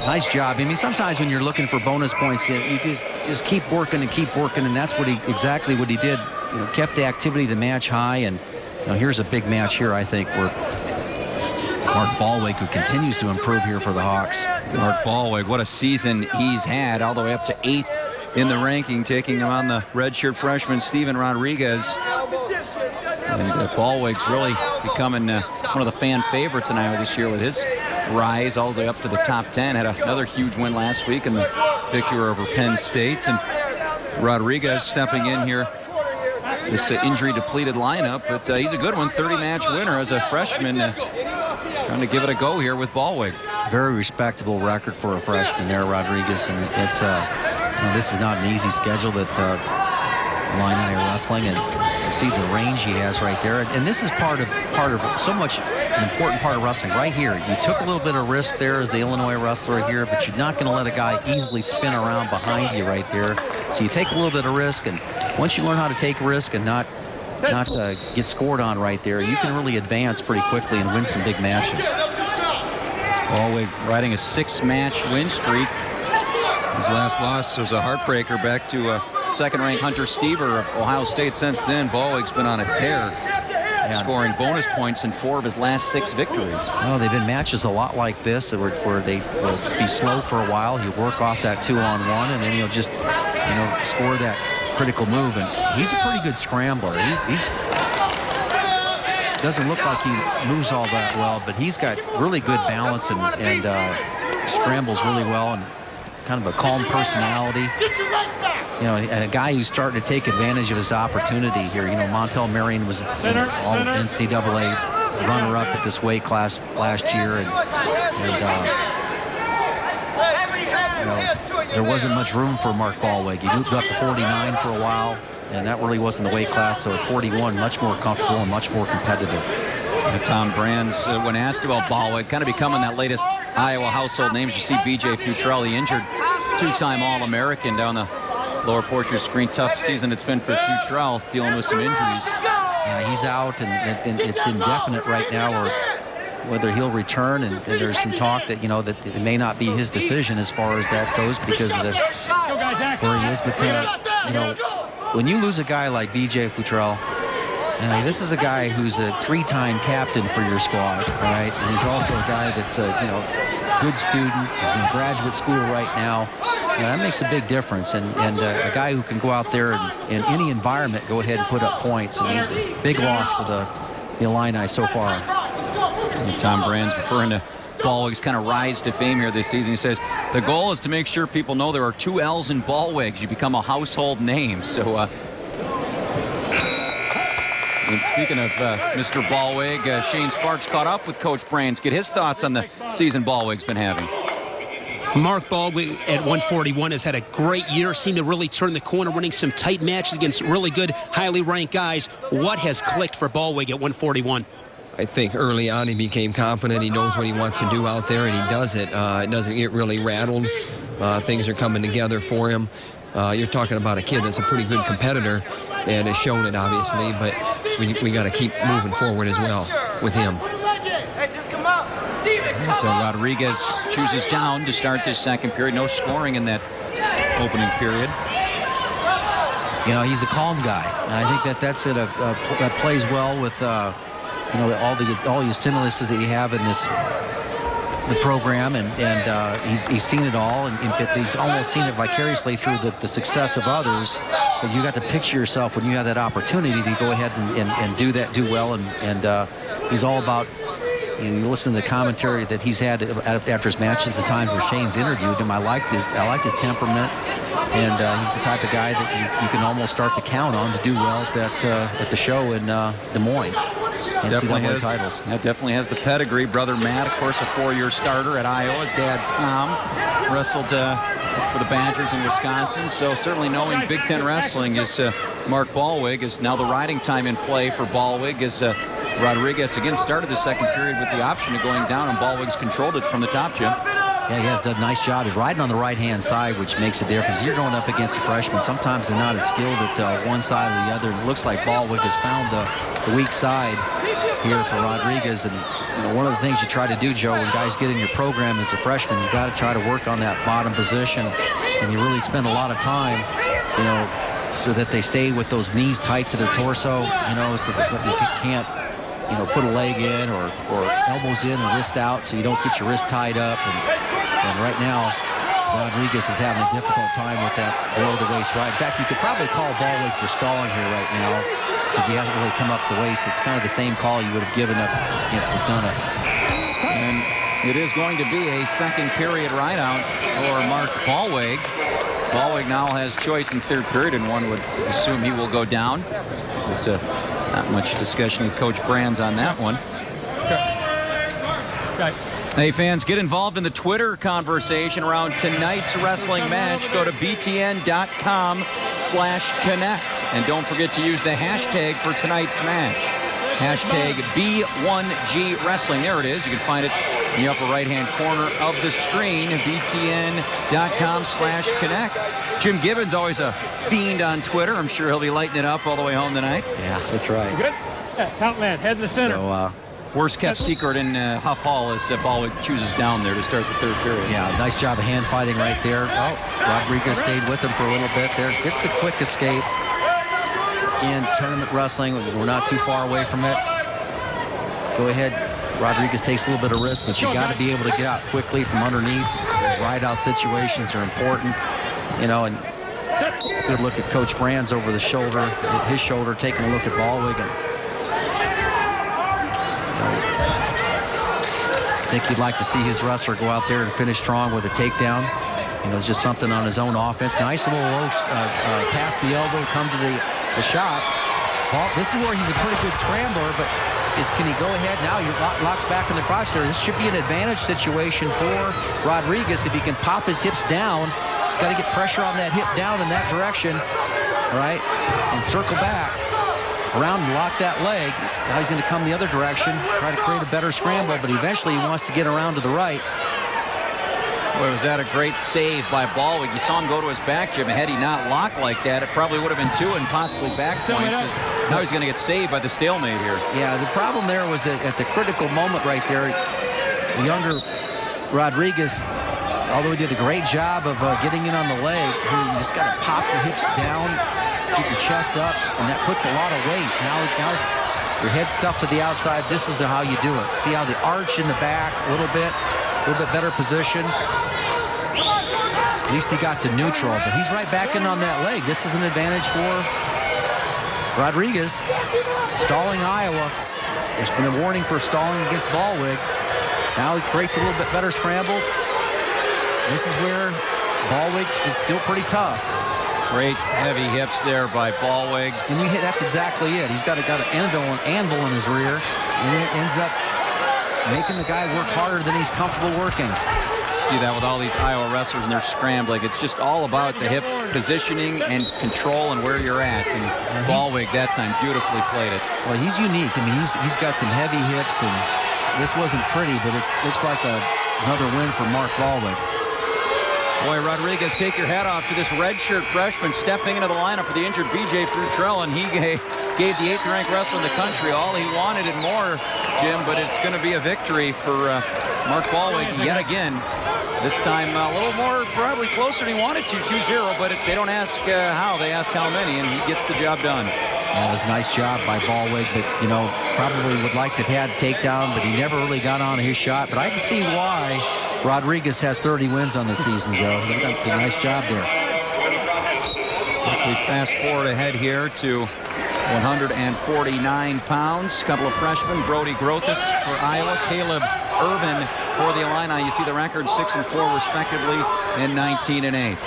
Nice job. I mean, sometimes when you're looking for bonus points, you just keep working, and that's exactly what he did. Kept the activity of the match high, and here's a big match here, I think, where Mark Ballweg, who continues to improve here for the Hawks. Mark Ballweg, what a season he's had, all the way up to 8th in the ranking, taking him on the redshirt freshman Steven Rodrigues. And Ballweg's really becoming one of the fan favorites in Iowa this year with his rise all the way up to the top 10. Had another huge win last week in the victory over Penn State. And Rodrigues stepping in here, this injury-depleted lineup, but he's a good one, 30-match winner as a freshman. Trying to give it a go here with Ballweg. Very respectable record for a freshman there, Rodrigues, and it's this is not an easy schedule that Illini are wrestling, and you see the range he has right there. And this is part of so much an important part of wrestling right here. You took a little bit of risk there as the Illinois wrestler here, but you're not going to let a guy easily spin around behind you right there. So you take a little bit of risk, and once you learn how to take risk and not get scored on right there, you can really advance pretty quickly and win some big matches. Ballweg riding a 6-match win streak. His last loss was a heartbreaker back to second-ranked Hunter Stever of Ohio State. Since then, Ballweg's been on a tear, scoring bonus points in 4 of his last 6 victories. Well, they've been matches a lot like this where they will be slow for a while. He'll work off that 2-on-1, and then he'll just score that critical move. And he's a pretty good scrambler. He doesn't look like he moves all that well, but he's got really good balance and scrambles really well, and kind of a calm personality. And a guy who's starting to take advantage of his opportunity here. Montel Marion was all NCAA runner-up at this weight class last year, and there wasn't much room for Mark Ballweg. He moved up to 49 for a while, and that really wasn't the weight class. So at 41, much more comfortable and much more competitive. Tom Brands, when asked about Ballweg, kind of becoming that latest Iowa household name. You see B.J. Futrell, the injured 2-time All-American, down the lower portion of your screen. Tough season it's been for Futrell, dealing with some injuries. He's out, and it's indefinite right now, or whether he'll return, and there's some talk that that it may not be his decision as far as that goes because of where he is. But when you lose a guy like B.J. Futrell, this is a guy who's a 3-time captain for your squad, right? And he's also a guy that's a good student. He's in graduate school right now. That makes a big difference, and a guy who can go out there and in any environment go ahead and put up points, and he's a big loss for the Illini so far. And Tom Brands referring to Ballweg's kind of rise to fame here this season. He says, the goal is to make sure people know there are 2 L's in Ballweg. You become a household name. So, and speaking of Mr. Ballweg, Shane Sparks caught up with Coach Brands. Get his thoughts on the season Ballweg's been having. Mark Ballweg at 141 has had a great year, seemed to really turn the corner, winning some tight matches against really good, highly ranked guys. What has clicked for Ballweg at 141? I think early on he became confident. He knows what he wants to do out there, and he does it. It doesn't get really rattled. Things are coming together for him. You're talking about a kid that's a pretty good competitor, and has shown it, obviously, but we got to keep moving forward as well with him. So Rodrigues chooses down to start this second period. No scoring in that opening period. You know, he's a calm guy, and I think that's it. That plays well with you know, all the stimulus that you have in the program, and he's seen it all, and he's almost seen it vicariously through the success of others. But you got to picture yourself when you have that opportunity to go ahead and do well, and he's all about. You listen to the commentary that he's had after his matches, the times where Shane's interviewed him. I like his temperament, and he's the type of guy that you can almost start to count on to do well at the show in Des Moines. Definitely has the pedigree. Brother Matt, of course, a 4-year starter at Iowa. Dad Tom wrestled for the Badgers in Wisconsin. So certainly knowing Big Ten wrestling is Mark Ballweg. Is now the riding time in play for Ballweg as Rodrigues again started the second period with the option of going down, and Ballweg's controlled it from the top, Jim. Yeah, he has done a nice job. He's riding on the right-hand side, which makes a difference. You're going up against a freshman. Sometimes they're not as skilled at one side or the other. It looks like Ballweg has found the weak side here for Rodrigues. And you know, one of the things you try to do, Joe, when guys get in your program as a freshman, you got to try to work on that bottom position, and you really spend a lot of time, you know, so that they stay with those knees tight to their torso, you know, so that you can't, you know, put a leg in or elbows in and wrist out, so you don't get your wrist tied up. And right now, Rodrigues is having a difficult time with that below-the-waist ride. In fact, you could probably call Ballweg for stalling here right now because he hasn't really come up the waist. It's kind of the same call you would have given up against McDonough. And it is going to be a second period rideout for Mark Ballweg. Ballweg now has choice in third period, and one would assume he will go down. There's not much discussion with Coach Brands on that one. Okay. Hey, fans, get involved in the Twitter conversation around tonight's wrestling match. Go to btn.com/connect. And don't forget to use the hashtag for tonight's match. Hashtag B1G Wrestling. There it is. You can find it in the upper right-hand corner of the screen. btn.com/connect. Jim Gibbons, always a fiend on Twitter. I'm sure he'll be lighting it up all the way home tonight. Yeah, that's right. Good? Yeah, count man, head in the center. So, worst kept secret in Huff Hall is Ballweg chooses down there to start the third period. yeah, nice job of hand fighting right there. Oh, Rodrigues stayed with him for a little bit there. Gets the quick escape in tournament wrestling. We're not too far away from it. Go ahead. Rodrigues takes a little bit of risk, but you got to be able to get out quickly from underneath. Those ride-out situations are important, you know. And good look at Coach Brands over the shoulder, his shoulder, taking a look at Ballweg. I think he'd like to see his wrestler go out there and finish strong with a takedown. You know, it's just something on his own offense. Nice little low past the elbow, come to the shot. Well, this is where he's a pretty good scrambler, but can he go ahead now? He locks back in the crotch there. This should be an advantage situation for Rodrigues if he can pop his hips down. He's got to get pressure on that hip down in that direction, all right, and circle back around and lock that leg. Now he's going to come the other direction, try to create a better scramble, but eventually he wants to get around to the right. Boy, was that a great save by Ballweg. You saw him go to his back, Jim. Had he not locked like that, it probably would have been 2 and possibly back points. Now he's going to get saved by the stalemate here. Yeah, the problem there was that at the critical moment right there, the younger Rodrigues, although he did a great job of getting in on the leg, you just got to pop your hips down, keep your chest up, and that puts a lot of weight. Now your head stuffed to the outside. This is how you do it. See how the arch in the back a little bit better position. At least he got to neutral, but he's right back in on that leg. This is an advantage for Rodrigues. Stalling Iowa. There's been a warning for stalling against Ballweg. Now he creates a little bit better scramble. This is where Ballweg is still pretty tough. Great heavy hips there by Ballweg. And that's exactly it. He's got an anvil in his rear, and it ends up making the guy work harder than he's comfortable working. See that with all these Iowa wrestlers and they're scrambling. It's just all about the hip positioning and control and where you're at. And Ballweg that time beautifully played it. Well, he's unique. I mean, he's got some heavy hips, and this wasn't pretty, but it looks like another win for Mark Ballweg. Boy, Rodrigues, take your hat off to this redshirt freshman stepping into the lineup for the injured B.J. Frutrell, and he gave the 8th-ranked wrestler in the country all he wanted and more, Jim, but it's going to be a victory for Mark Ballweg yet again. This time a little more, probably closer than he wanted to, 2-0, but they don't ask how, they ask how many, and he gets the job done. That was a nice job by Ballweg, but, probably would like to have had a takedown, but he never really got on his shot. But I can see why Rodrigues has 30 wins on the season, Joe. He's done a nice job there. We fast forward ahead here to 149 pounds. A couple of freshmen, Brody Grothus for Iowa, Caleb Ervin for the Illini. You see the record 6-4 respectively, and 19-8.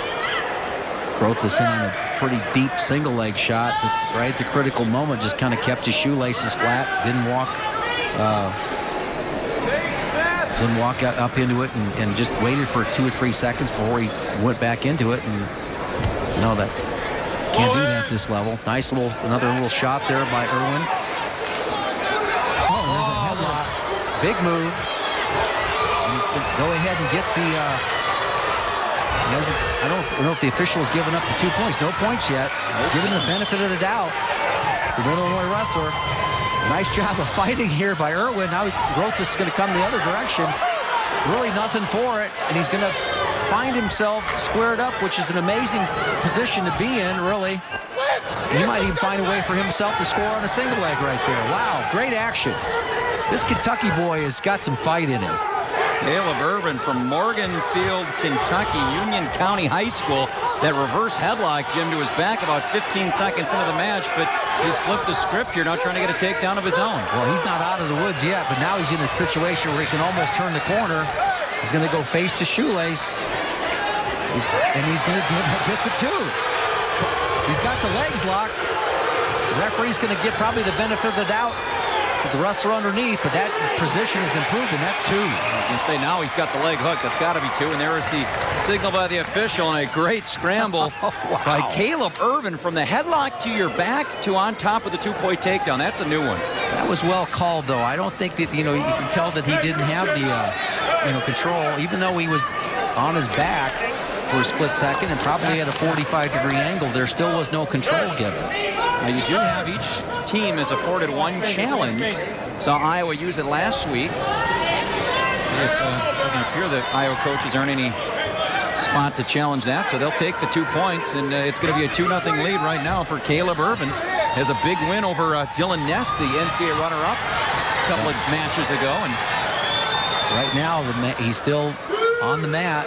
Grothus in on a pretty deep single leg shot, but right at the critical moment just kind of kept his shoelaces flat, didn't walk up into it, and just waited for 2 or 3 seconds before he went back into it. And that can't do that at this level. Nice another little shot there by Ervin. Oh, there's a headlock. Big move. And he's going to go ahead and get the I don't know if the official has given up the 2 points. No points yet. Giving the benefit of the doubt. It's an Illinois wrestler. Nice job of fighting here by Ervin. Now Grothus is going to come the other direction. Really nothing for it. And he's going to find himself squared up, which is an amazing position to be in, really. He might even find a way for himself to score on a single leg right there. Wow, great action. This Kentucky boy has got some fight in him. Caleb Ervin from Morganfield, Kentucky, Union County High School. That reverse headlock, Jim, to his back about 15 seconds into the match, but he's flipped the script here, now trying to get a takedown of his own. Well, he's not out of the woods yet, but now he's in a situation where he can almost turn the corner. He's going to go face to shoelace, and he's going to get the 2. He's got the legs locked. The referee's going to get probably the benefit of the doubt with the wrestler underneath, but that position is improved, and that's 2. I was going to say, now he's got the leg hook. That's got to be 2, and there is the signal by the official, and a great scramble by Caleb Ervin from the headlock to your back to on top of the 2-point takedown. That's a new one. That was well called, though. I don't think that, you can tell that he didn't have the, control, even though he was on his back for a split second and probably at a 45-degree angle. There still was no control given. Now you do have each team is afforded one challenge. Saw Iowa use it last week. See if it doesn't appear that Iowa coaches earn any spot to challenge that, so they'll take the 2 points, and it's going to be a 2-0 lead right now for Caleb Ervin. Has a big win over Dylan Ness, the NCAA runner-up, a couple of matches ago, and right now he's still on the mat.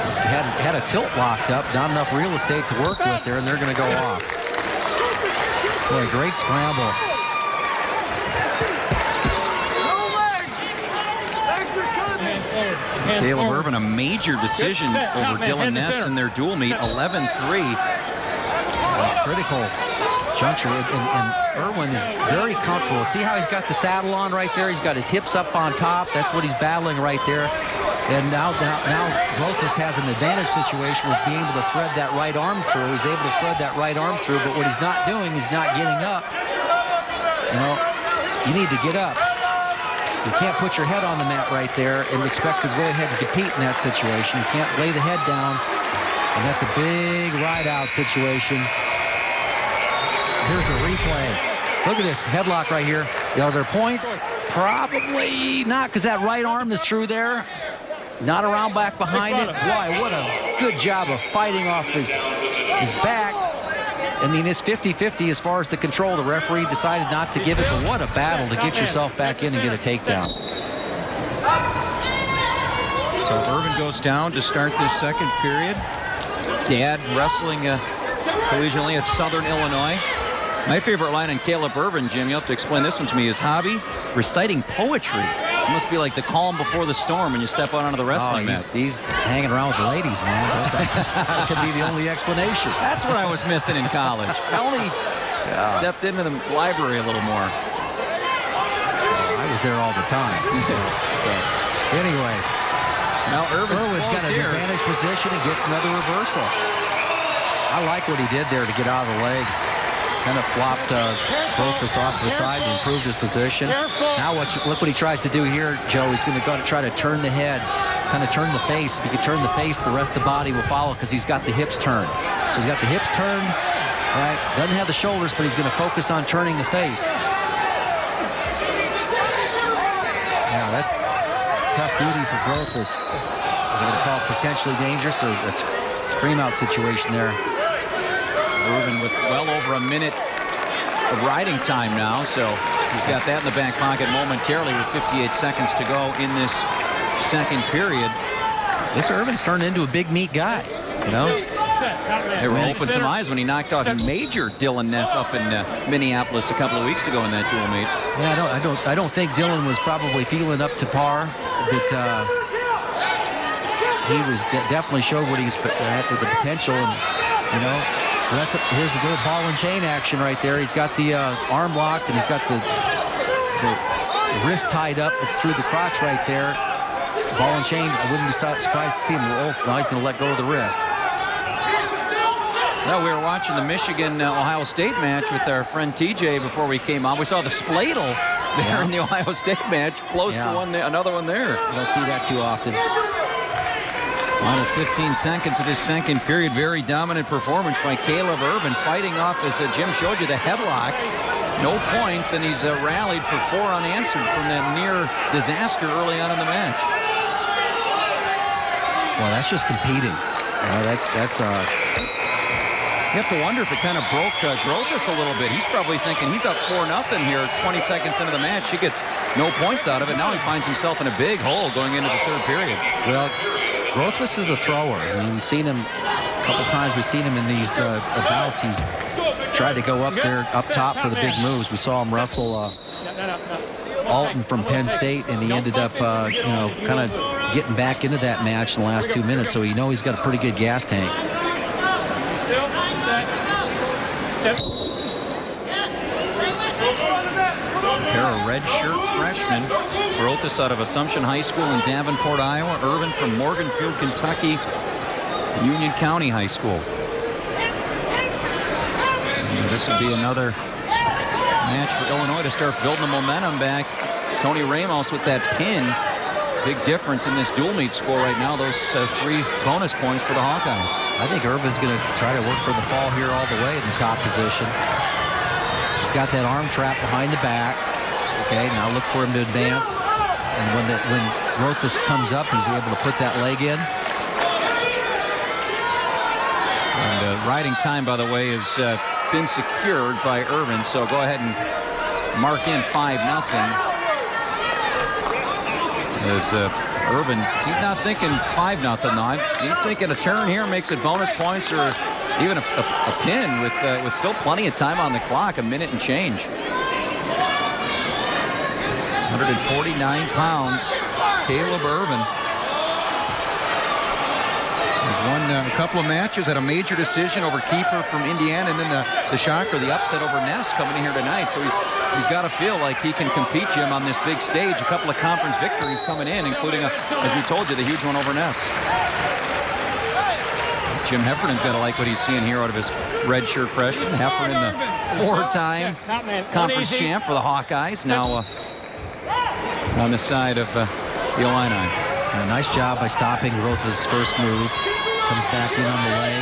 He's had a tilt locked up, not enough real estate to work with there, and they're going to go off. Boy, great scramble. Caleb Ervin, a major decision over Dylan Ness in their dual meet, 11-3. Critical juncture, and Ervin is very comfortable. See how he's got the saddle on right there? He's got his hips up on top. That's what he's battling right there. And now Grothus has an advantage situation with being able to thread that right arm through. He's able to thread that right arm through, but what he's not doing is not getting up. You need to get up. You can't put your head on the mat right there and expect to go ahead and compete in that situation. You can't lay the head down, and that's a big ride-out situation. Here's the replay. Look at this headlock right here. Are there points? Probably not, because that right arm is through there. Not around back behind it. Boy, what a good job of fighting off his back. I mean, it's 50-50 as far as the control. The referee decided not to give it, but what a battle to get yourself back in and get a takedown. So Ervin goes down to start this second period. Dad wrestling collegiately at Southern Illinois. My favorite line on Caleb Ervin, Jim, you'll have to explain this one to me, is hobby, reciting poetry. It must be like the calm before the storm when you step out onto the wrestling mat. He's hanging around with the ladies, man. That could be the only explanation. That's what I was missing in college. I only stepped into the library a little more. I was there all the time. So, anyway. Now Ervin's got an advantage position and gets another reversal. I like what he did there to get out of the legs. Kind of flopped Grothus off to the side and improved his position. Now look what he tries to do here, Joe. He's going to try to turn the head, kind of turn the face. If he can turn the face, the rest of the body will follow because he's got the hips turned. So he's got the hips turned, right? Doesn't have the shoulders, but he's going to focus on turning the face. Now that's tough duty for Grothus. We're going to call it potentially dangerous or a scream-out situation there. Ervin with well over a minute of riding time now, so he's got that in the back pocket momentarily with 58 seconds to go in this second period. This Ervin's turned into a big meat guy, you know? They were open some eyes when he knocked out Major Dylan Ness up in Minneapolis a couple of weeks ago in that dual meet. Yeah, I don't think Dylan was probably feeling up to par, but he was definitely showed what he was at with the potential, and you know. Here's a good ball and chain action right there. He's got the arm locked, and he's got the wrist tied up through the crotch right there. Ball and chain. I wouldn't be surprised to see him roll. Now he's going to let go of the wrist. Well, we were watching the Michigan-Ohio State match with our friend TJ before we came on. We saw the spladle there in the Ohio State match, close to another one there. You don't see that too often. Final 15 seconds of this second period. Very dominant performance by Caleb Ervin, fighting off, as Jim showed you, the headlock. No points, and he's rallied for 4 unanswered from that near disaster early on in the match. Well, that's just competing. That's you have to wonder if it kind of broke Grothus a little bit. He's probably thinking he's up 4-0 here 20 seconds into the match. He gets no points out of it. Now he finds himself in a big hole going into the third period. Well, Grothus is a thrower. I mean, we've seen him a couple times. We've seen him in these bouts. He's tried to go up there, up top for the big moves. We saw him wrestle Alton from Penn State, and he ended up, kind of getting back into that match in the last 2 minutes. So you know he's got a pretty good gas tank. Pair of redshirt freshmen. Grothus out of Assumption High School in Davenport, Iowa. Ervin from Morganfield, Kentucky, Union County High School. And this would be another match for Illinois to start building the momentum back. Tony Ramos with that pin. Big difference in this dual meet score right now. Those 3 bonus points for the Hawkeyes. I think Ervin's going to try to work for the fall here all the way in the top position. He's got that arm trap behind the back. Okay, now look for him to advance. And when Grothus comes up, he's able to put that leg in. And riding time, by the way, has been secured by Ervin. So go ahead and mark in 5-0. As Ervin, he's not thinking 5-0 now. He's thinking a turn here makes it bonus points, or even a pin with still plenty of time on the clock, a minute and change. 149 pounds, Caleb Ervin. He's won a couple of matches, had a major decision over Kiefer from Indiana, and then the shocker, the upset over Ness coming in here tonight. So he's got to feel like he can compete, Jim, on this big stage. A couple of conference victories coming in, including, as we told you, the huge one over Ness. Jim Heffernan's got to like what he's seeing here out of his redshirt freshman. Heffernan, the 4-time conference champ for the Hawkeyes, now on the side of the Illini. A nice job by stopping Grothus' first move. Comes back in on the leg.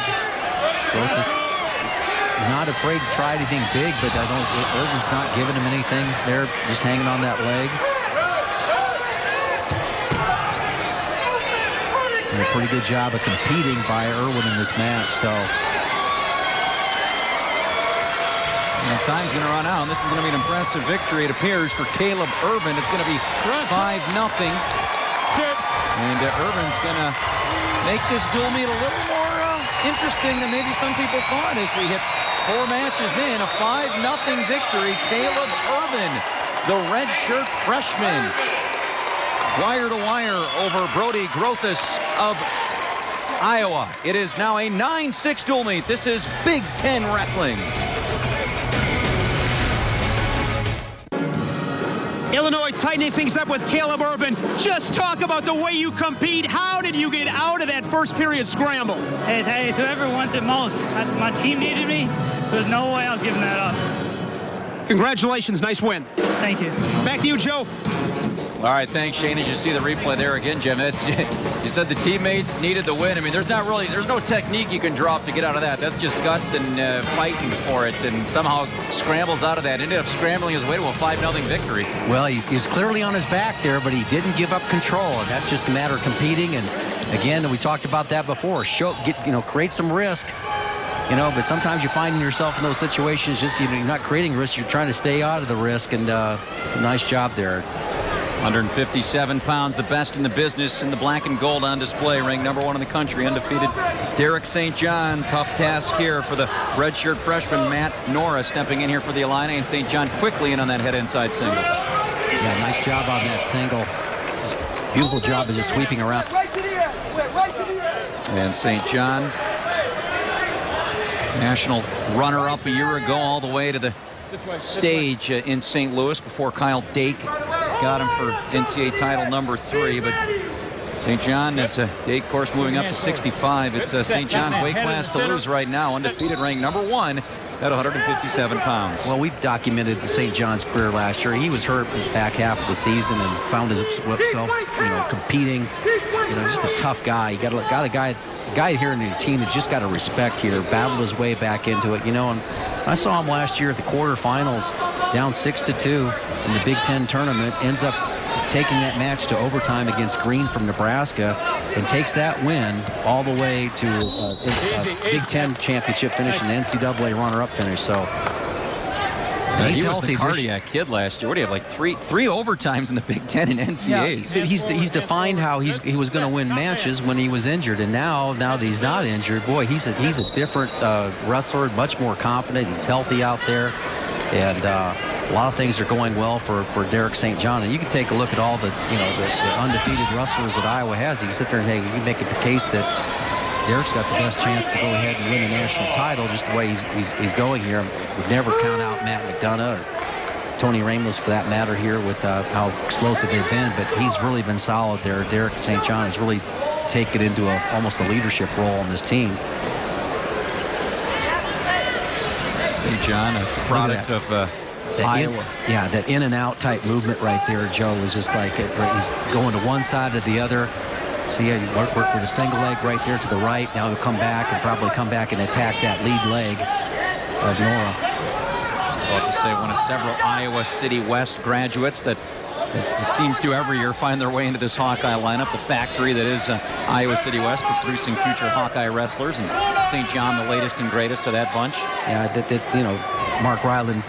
Grothus is not afraid to try anything big, but Ervin's not giving him anything there, just hanging on that leg. And a pretty good job of competing by Ervin in this match. So time's going to run out, and this is going to be an impressive victory, it appears, for Caleb Ervin. It's going to be 5-0. And Ervin's going to make this dual meet a little more interesting than maybe some people thought as we hit 4 matches in. A 5-0 victory. Caleb Ervin, the redshirt freshman, wire to wire over Brody Grothus of Iowa. It is now a 9-6 dual meet. This is Big Ten Wrestling. Illinois tightening things up with Caleb Ervin. Just talk about the way you compete. How did you get out of that first period scramble? Hey, it's whoever wants it most. My team needed me. There's no way I was giving that up. Congratulations. Nice win. Thank you. Back to you, Joe. All right, thanks, Shane. As you see the replay there again, Jim, you said the teammates needed the win. I mean, there's no technique you can draw up to get out of that. That's just guts and fighting for it, and somehow scrambles out of that. Ended up scrambling his way to a 5-0 victory. Well, he was clearly on his back there, but he didn't give up control, and that's just a matter of competing. And again, we talked about that before. Create some risk. But sometimes you're finding yourself in those situations. Just you're not creating risk. You're trying to stay out of the risk, and nice job there. 157 pounds, the best in the business in the black and gold on display. Ranked number 1 in the country, undefeated Derek St. John. Tough task here for the redshirt freshman Matt Nora stepping in here for the Illini, and St. John quickly in on that head inside single. Yeah, nice job on that single. Just beautiful job of just sweeping around. And St. John, national runner-up a year ago, all the way to the stage in St. Louis before Kyle Dake got him for NCAA title number 3. But St. John is Dake, of course, moving up to 65. It's St. John's weight class to lose right now. Undefeated, ranked number 1 at 157 pounds. Well, we documented the St. John's career last year. He was hurt in the back half of the season and found himself, competing. Just a tough guy. You got a guy here in the team that just got to respect here. Battled his way back into it. And I saw him last year at the quarterfinals, down 6-2 in the Big Ten tournament. Ends up taking that match to overtime against Green from Nebraska, and takes that win all the way to Big Ten championship finish and the NCAA runner-up finish. So he was the cardiac kid last year. What do you have, like three overtimes in the Big Ten and NCAAs? Yeah, he's defined how he was going to win matches when he was injured, and now that he's not injured, boy, he's a different wrestler, much more confident. He's healthy out there, and a lot of things are going well for Derek St. John. And you can take a look at all the undefeated wrestlers that Iowa has. You can sit there and you can make it the case that Derek's got the best chance to go ahead and win a national title just the way he's going here. We'd never count out Matt McDonough or Tony Ramos for that matter here with how explosive they've been, but he's really been solid there. Derek St. John has really taken into almost a leadership role on this team. St. John, a product of Iowa. That in and out type movement right there, Joe, was just like he's going to one side or the other. See, he work with a single leg right there to the right. Now he'll come back and probably come back and attack that lead leg of Nora. I'll have to say, one of several Iowa City West graduates that seems to every year find their way into this Hawkeye lineup. The factory that is Iowa City West, producing future Hawkeye wrestlers, and St. John, the latest and greatest of that bunch. Yeah, Mark Ryland,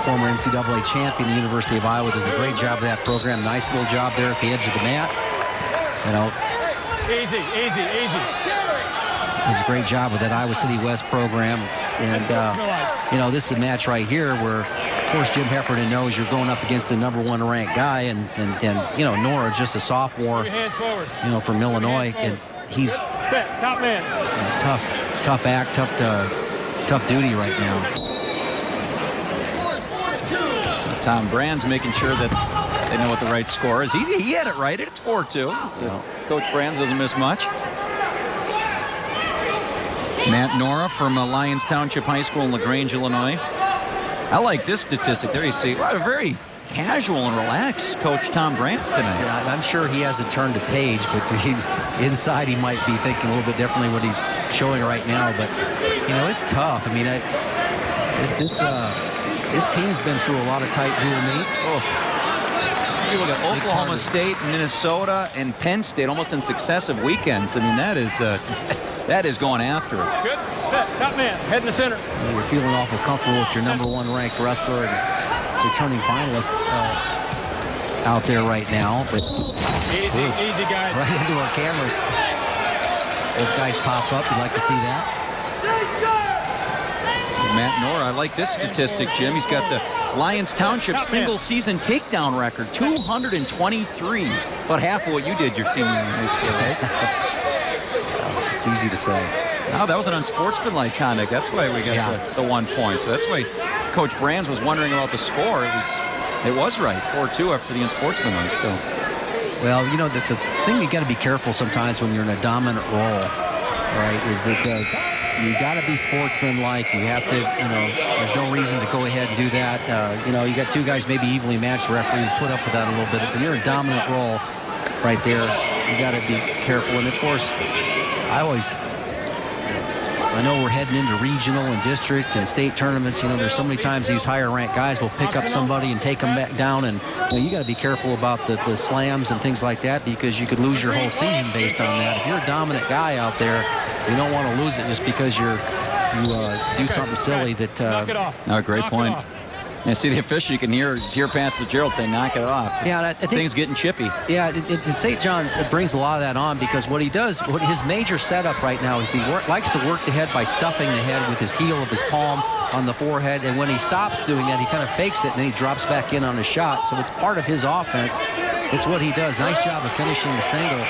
former NCAA champion, the University of Iowa, does a great job of that program. Nice little job there at the edge of the mat. Easy. Does a great job with that Iowa City West program. And, this is a match right here where, of course, Jim Heffernan knows you're going up against the number 1 ranked guy. And Nora, just a sophomore, from Illinois. And he's top man. Tough act, tough duty right now. Tom Brand's making sure that they know what the right score is. He had it right. It's 4-2. So Coach Brands doesn't miss much. Matt Nora from Lyons Township High School in LaGrange, Illinois. I like this statistic. There you see, a very casual and relaxed Coach Tom Brands tonight. Yeah, I'm sure he hasn't turned a page, but inside he might be thinking a little bit differently what he's showing right now. But, it's tough. I mean, this team's been through a lot of tight dual meets. You look at Oklahoma State, Minnesota, and Penn State almost in successive weekends. I mean, that is going after it. Good. Set. Top man. Head in the center. You're feeling awful comfortable with your number 1 ranked wrestler and returning finalist out there right now. But easy, guys. Right into our cameras. Both guys pop up. You'd like to see that. Matt Nora, I like this statistic, Jim. He's got the Lyons Township single-season takedown record, 223. About half of what you did your senior year in high school. It's easy to say. No, that was an unsportsmanlike conduct. That's why we got the 1 point. So that's why Coach Brands was wondering about the score. It was right, 4-2 after the unsportsmanlike. So, well, you know, the thing you got to be careful sometimes when you're in a dominant role, right, is that you got to be sportsmanlike. You have to, you know, there's no reason to go ahead and do that. You know, you got two guys maybe evenly matched. The referee put up with that a little bit. When you're in a dominant role right there, you got to be careful. And of course, I know we're heading into regional and district and state tournaments. You know, there's so many times these higher-ranked guys will pick up somebody and take them back down. And you got to be careful about the slams and things like that, because you could lose your whole season based on that. If you're a dominant guy out there, you don't want to lose it just because you do something silly that. Oh, great point. And see the official, you can hear Pat Fitzgerald say, knock it off. Yeah, I think things getting chippy. Yeah, St. John brings a lot of that on, because what he does, his major setup right now is he likes to work the head by stuffing the head with his heel of his palm on the forehead. And when he stops doing that, he kind of fakes it, and then he drops back in on his shot. So it's part of his offense. It's what he does. Nice job of finishing the single.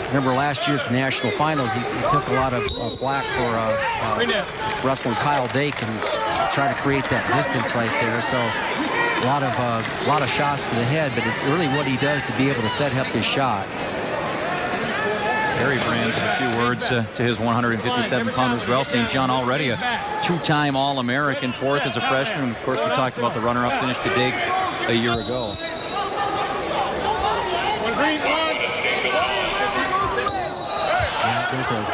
Remember last year at the national finals, he took a lot of flack for wrestling Kyle Dake and trying to create that distance right there. So a lot of shots to the head, but it's really what he does to be able to set up his shot. Terry Brands with a few words to his 157-pounder as well. St. John already a two-time All-American, fourth as a freshman. Of course, we talked about the runner-up finish to Dake a year ago. There's a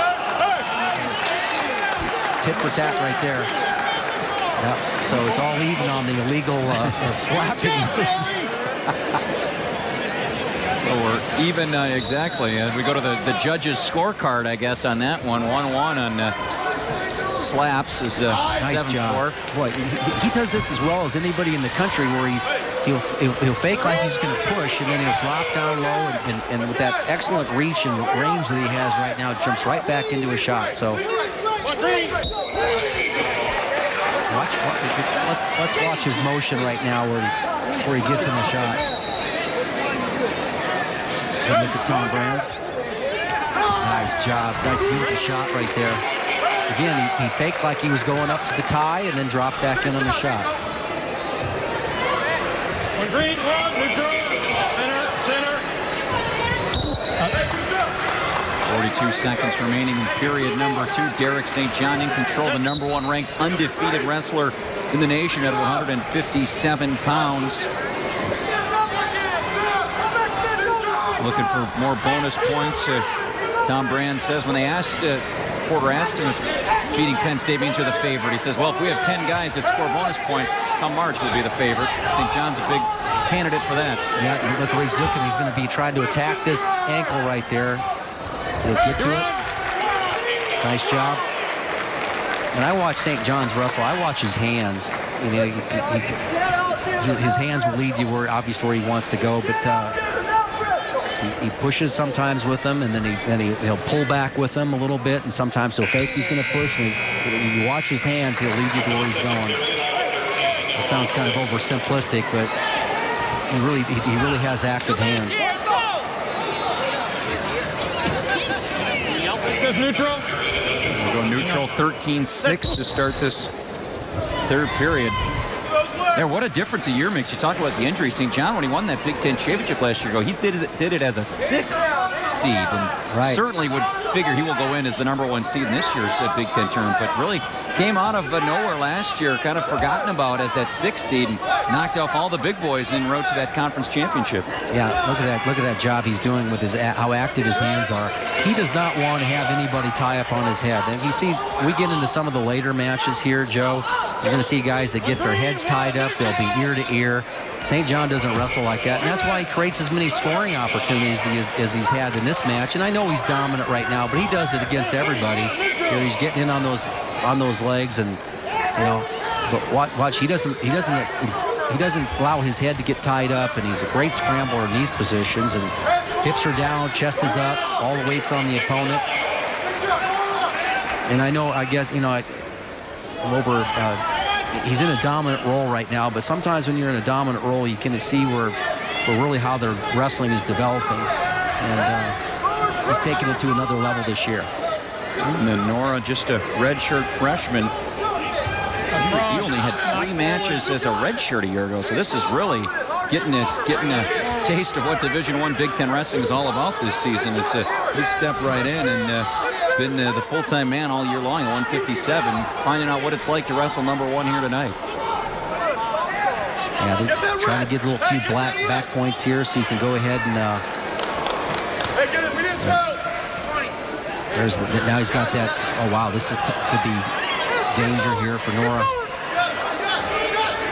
tit for tat right there. Yep. So it's all even on the illegal slapping moves. So we're even, exactly. We go to the judges' scorecard, I guess, on that one. 1-1 on slaps is nice 7-4. Job. Boy, he does this as well as anybody in the country, where he'll fake like he's going to push, and then he'll drop down low, and with that excellent reach and range that he has right now, jumps right back into a shot. So let's watch his motion right now where he gets in the shot. And look at Tom Brands. Nice job. Nice beautiful shot right there. Again, he faked like he was going up to the tie and then dropped back in on the shot. Green, neutral, center. 42 seconds remaining in period number 2. Derek St. John in control, the number 1 ranked undefeated wrestler in the nation at 157 pounds. Looking for more bonus points. Tom Brand says when they asked, Porter asked him if beating Penn State means you're the favorite. He says, well, if we have 10 guys that score bonus points, come March we'll be the favorite. St. John's a big candidate for that. Yeah, look where he's looking. He's going to be trying to attack this ankle right there. He'll get to it. Nice job. And I watch St. John's wrestle. I watch his hands. You know, his hands will lead you where he wants to go, but he pushes sometimes with them, and then he'll pull back with them a little bit, and sometimes he'll fake he's going to push. And when you watch his hands, he'll lead you to where he's going. It sounds kind of oversimplistic, but he really has active hands. Neutral. We'll go neutral 13-6 to start this third period. Yeah, what a difference a year makes. You talk about the injury. St. John, when he won that Big Ten championship last year ago, he did it as a 6th seed, and certainly would figure he will go in as the number 1 seed in this year's Big Ten tournament, but really came out of nowhere last year, kind of forgotten about as that 6th seed, and knocked off all the big boys and rode to that conference championship. Yeah, look at that job he's doing with how active his hands are. He does not want to have anybody tie up on his head. And you see, we get into some of the later matches here, Joe, you're going to see guys that get their heads tied up. They'll be ear to ear. St. John doesn't wrestle like that, and that's why he creates as many scoring opportunities as he's had in this match. And I know he's dominant right now, but he does it against everybody. You know, he's getting in on those legs, and you know. But watch, he doesn't allow his head to get tied up, and he's a great scrambler in these positions. And hips are down, chest is up, all the weight's on the opponent. And I know, I guess, you know, I'm over he's in a dominant role right now, but sometimes when you're in a dominant role, you can see where really how their wrestling is developing. And he's taking it to another level this year. And then Nora, just a redshirt freshman. He only had 3 matches as a redshirt a year ago, so this is really getting a taste of what Division I Big Ten wrestling is all about this season. It's he's stepped right in and been the full-time man all year long, 157, finding out what it's like to wrestle number 1 here tonight. Yeah, they're trying to get a few back points here so you can go ahead and now he's got that. Oh wow, this could be danger here for Nora.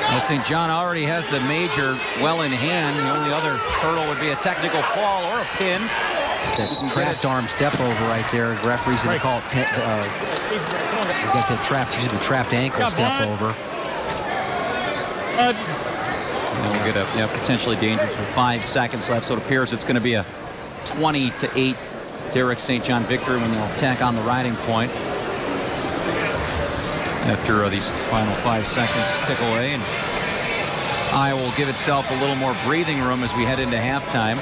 Well, St. John already has the major well in hand. The only other hurdle would be a technical fall or a pin. That trapped arm step over right there. The referee's going to call it. We got that trapped ankle step over. And we'll get a potentially dangerous with 5 seconds left. So it appears it's going to be a 20-8 Derek St. John victory when they'll tack on the riding point after these final 5 seconds tick away. And Iowa will give itself a little more breathing room as we head into halftime.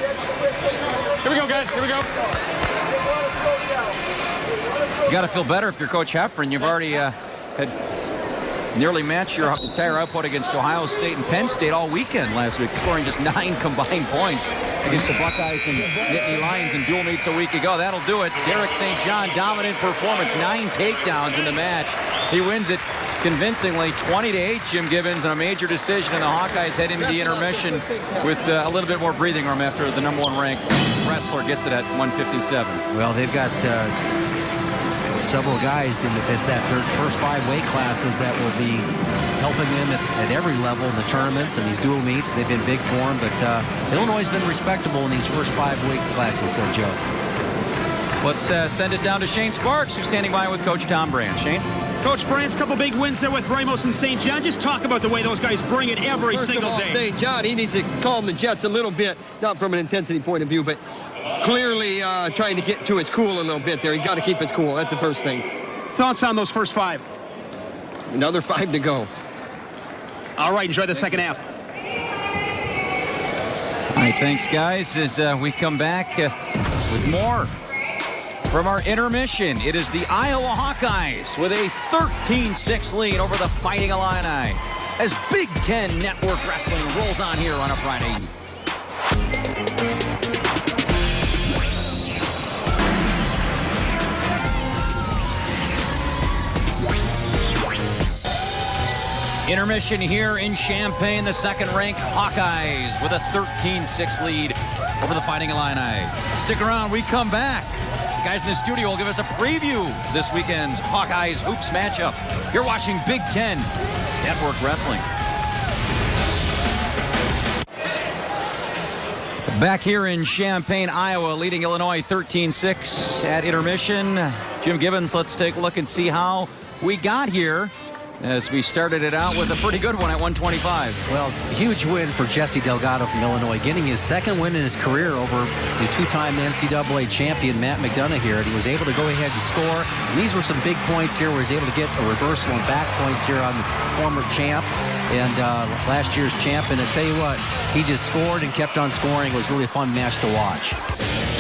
Here we go, guys. Here we go. You got to feel better if you're Coach Heffron. You've already had nearly matched your entire output against Ohio State and Penn State all weekend last week, scoring just 9 combined points against the Buckeyes and Nittany Lions in dual meets a week ago. That'll do it. Derek St. John, dominant performance, 9 takedowns in the match. He wins it convincingly, 20-8. Jim Gibbons on a major decision, and the Hawkeyes head into the intermission with a little bit more breathing room after the number 1 ranked wrestler gets it at 157. Well, they've got several guys in their first 5 weight classes that will be helping them at every level in the tournaments and these dual meets. They've been big for them, but Illinois has been respectable in these first 5 weight classes, Joe. Let's send it down to Shane Sparks, who's standing by with Coach Tom Brandt. Shane? Coach Brandt's couple big wins there with Ramos and St. John. Just talk about the way those guys bring it every single day. St. John, he needs to calm the Jets a little bit, not from an intensity point of view, but clearly trying to get to his cool a little bit there. He's got to keep his cool. That's the first thing. Thoughts on those first 5? Another 5 to go. All right, enjoy the second half. All right, thanks, guys, as we come back with more from our intermission. It is the Iowa Hawkeyes with a 13-6 lead over the Fighting Illini as Big Ten Network Wrestling rolls on here on a Friday. Intermission here in Champaign. The second-ranked Hawkeyes with a 13-6 lead over the Fighting Illini. Stick around. We come back. The guys in the studio will give us a preview of this weekend's Hawkeyes Hoops matchup. You're watching Big Ten Network Wrestling. Back here in Champaign, Iowa, leading Illinois 13-6 at intermission. Jim Gibbons, let's take a look and see how we got here, as we started it out with a pretty good one at 125. Well, huge win for Jesse Delgado from Illinois, getting his second win in his career over the 2-time NCAA champion Matt McDonough here, and he was able to go ahead and score. And these were some big points here where he was able to get a reversal and back points here on the former champ and last year's champ. And I tell you what, he just scored and kept on scoring. It was really a fun match to watch.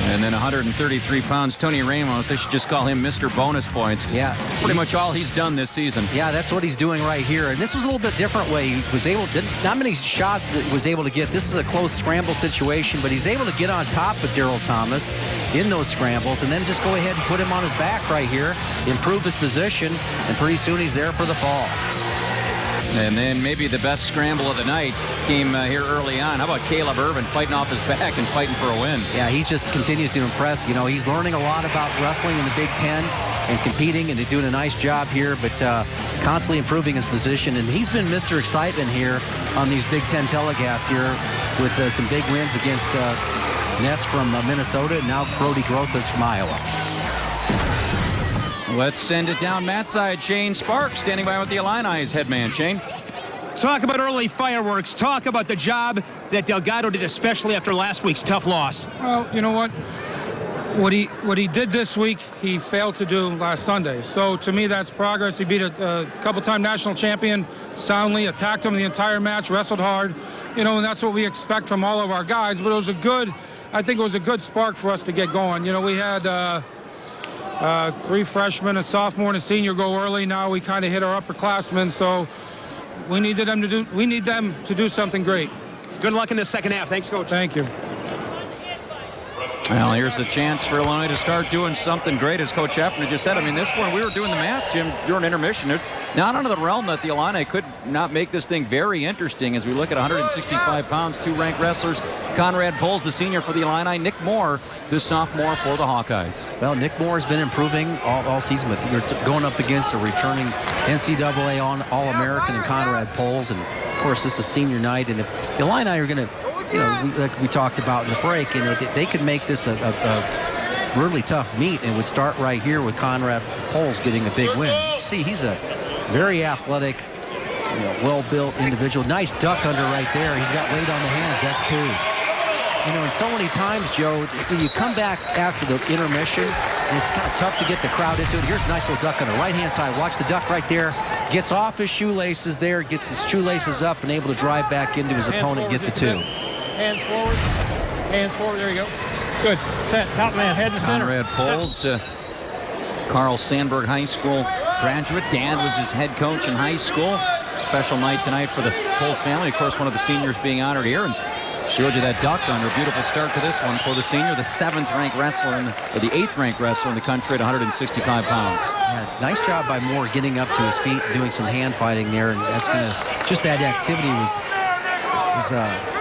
And then 133 pounds, Tony Ramos. They should just call him Mr. Bonus Points. Yeah. Pretty much all he's done this season. Yeah, that's what he's doing right here. And this was a little bit different way. He was able, not many shots that he was able to get. This is a close scramble situation, but he's able to get on top of Daryl Thomas in those scrambles and then just go ahead and put him on his back right here, improve his position, and pretty soon he's there for the fall. And then maybe the best scramble of the night came here early on. How about Caleb Ervin fighting off his back and fighting for a win? Yeah, he just continues to impress. You know, he's learning a lot about wrestling in the Big Ten and competing and doing a nice job here, but constantly improving his position. And he's been Mr. Excitement here on these Big Ten telecasts here with some big wins against Ness from Minnesota and now Brody Grothus from Iowa. Let's send it down Matt's side. Shane Sparks standing by with the Illini's head man. Shane? Talk about early fireworks. Talk about the job that Delgado did, especially after last week's tough loss. Well, you know what? What he did this week, he failed to do last Sunday. So to me, that's progress. He beat a couple-time national champion soundly, attacked him the entire match, wrestled hard, and that's what we expect from all of our guys. But I think it was a good spark for us to get going. We had 3 freshmen, a sophomore, and a senior go early. Now we kind of hit our upperclassmen, so we need them to do something great. Good luck in the second half. Thanks, Coach. Thank you. Well, here's a chance for Illinois to start doing something great, as Coach Hefner just said. I mean, this one, we were doing the math, Jim, during intermission. It's not out of the realm that the Illini could not make this thing very interesting as we look at 165 pounds, 2 ranked wrestlers. Conrad Polz, the senior for the Illini. Nick Moore, the sophomore for the Hawkeyes. Well, Nick Moore has been improving all season, but you're going up against a returning NCAA All-American and Conrad Polz, and of course, this is senior night, and if the Illini are going to, like we talked about in the break, they could make this a really tough meet, and would start right here with Conrad Polz getting a big win. See, he's a very athletic, well-built individual. Nice duck under right there. He's got weight on the hands. That's 2. And so many times, Joe, when you come back after the intermission, and it's kind of tough to get the crowd into it. Here's a nice little duck on the right-hand side. Watch the duck right there. Gets off his shoelaces there, gets his shoelaces up, and able to drive back into his opponent, get the 2. Hands forward. Hands forward. There you go. Good. Set. Top man. Head to center. Conrad Polz, Carl Sandburg High School graduate. Dad was his head coach in high school. Special night tonight for the Polz family. Of course, one of the seniors being honored here. And showed you that duck under. Beautiful start to this one for the senior, the 7th-ranked wrestler, or the 8th-ranked wrestler in the country at 165 pounds. Yeah, nice job by Moore getting up to his feet, doing some hand fighting there, and that's going to, just that activity was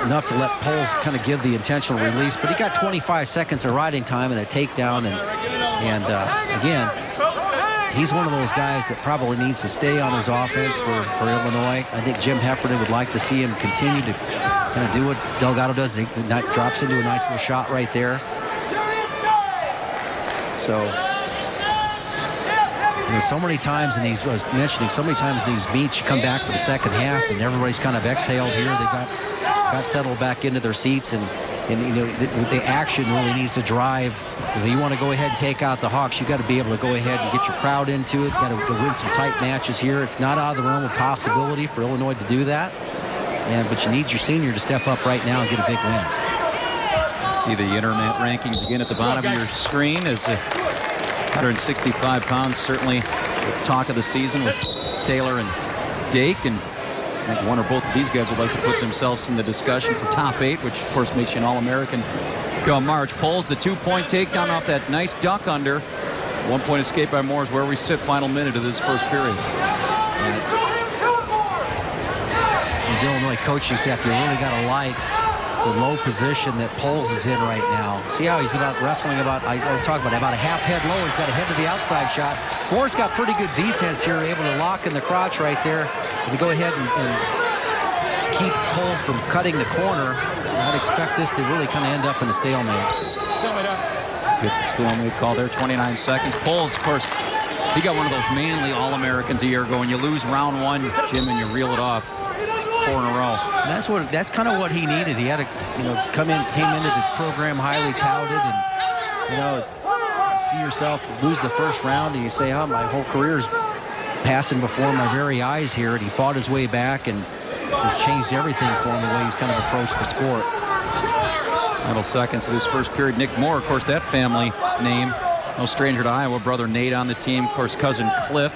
enough to let Polz kind of give the intentional release, but he got 25 seconds of riding time and a takedown, and again, he's one of those guys that probably needs to stay on his offense for Illinois. I think Jim Heffernan would like to see him continue to kind of do what Delgado does. He drops into a nice little shot right there. So, so many times in these, I was mentioning, so many times in these meets, you come back for the second half and everybody's kind of exhaled here. They got settled back into their seats, and the action really needs to drive. If you want to go ahead and take out the Hawks, you got to be able to go ahead and get your crowd into it. Got to win some tight matches here. It's not out of the realm of possibility for Illinois to do that. But you need your senior to step up right now and get a big win. See the internet rankings again at the bottom of your screen. As 165 pounds, certainly the talk of the season with Taylor and Dake, and I think one or both of these guys would like to put themselves in the discussion for top 8, which of course makes you an All-American come March. Polz, the 2-point takedown off that nice duck under. 1-point escape by Moore is where we sit, final minute of this first period. The Illinois coaching staff, you really got to like the low position that Polz is in right now. See how he's wrestling about a half head lower. He's got a head to the outside shot. Moore's got pretty good defense here, able to lock in the crotch right there. And to go ahead and keep Polz from cutting the corner, I'd expect this to really kind of end up in a stalemate. Good stalemate call there, 29 seconds. Polz, of course, he got one of those manly All-Americans a year ago, and you lose round 1, Jim, and you reel it off 4 in a row. And that's kind of what he needed. He had to, came into the program highly touted, and see yourself lose the first round, and you say, my whole career is passing before my very eyes here. And he fought his way back, and it's changed everything for him, the way he's kind of approached the sport. Final seconds of this first period. Nick Moore, of course, that family name, no stranger to Iowa. Brother Nate on the team, of course, cousin Cliff,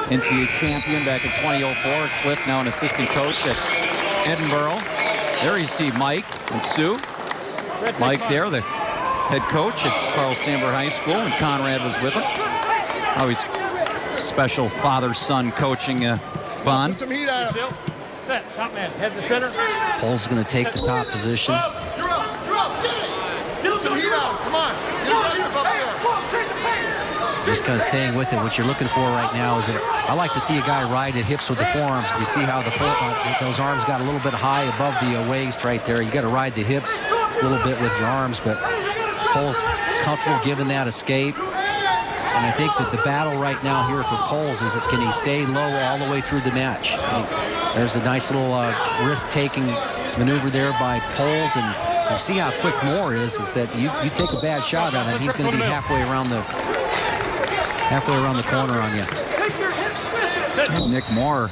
NCAA champion back in 2004. Cliff now an assistant coach at Edinburgh. There you see Mike and Sue. Mike there, the head coach at Carl Sandburg High School, and Conrad was with him. Always special father-son coaching bond. Set. Top man. Head to center. Polz is going to take the top position. You're up. Get some heat out. Come on. Just kind of staying with it. What you're looking for right now is that I like to see a guy ride the hips with the forearms. You see how those arms got a little bit high above the waist right there. You got to ride the hips a little bit with your arms, but Polz comfortable giving that escape. And I think that the battle right now here for Polz is that can he stay low all the way through the match? There's a nice little risk-taking maneuver there by Polz, and You see how quick Moore is that you take a bad shot on him, he's going to be halfway around the corner on you. Nick Moore,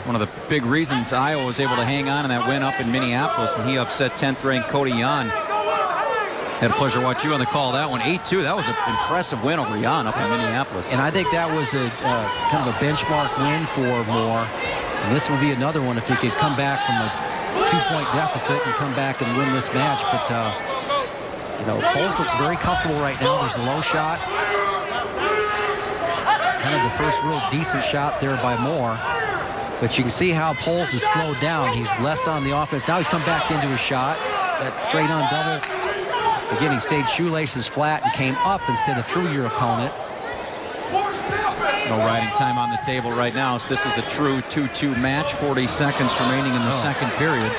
one of the big reasons Iowa was able to hang on in that win up in Minneapolis when he upset 10th-ranked Cody Yan. Had a pleasure to watch you on the call. That one, 8-2. That was an impressive win over Yan up in Minneapolis. And I think that was a kind of a benchmark win for Moore. And this will be another one if he could come back from a 2-point deficit and come back and win this match. But, Polz looks very comfortable right now. There's a low shot. Kind of the first real decent shot there by Moore. But you can see how Polz is slowed down. He's less on the offense. Now he's come back into his shot. That straight-on double. Again, he stayed shoelaces flat and came up instead of through your opponent. No riding time on the table right now, so this is a true 2-2 match. 40 seconds remaining in the second period.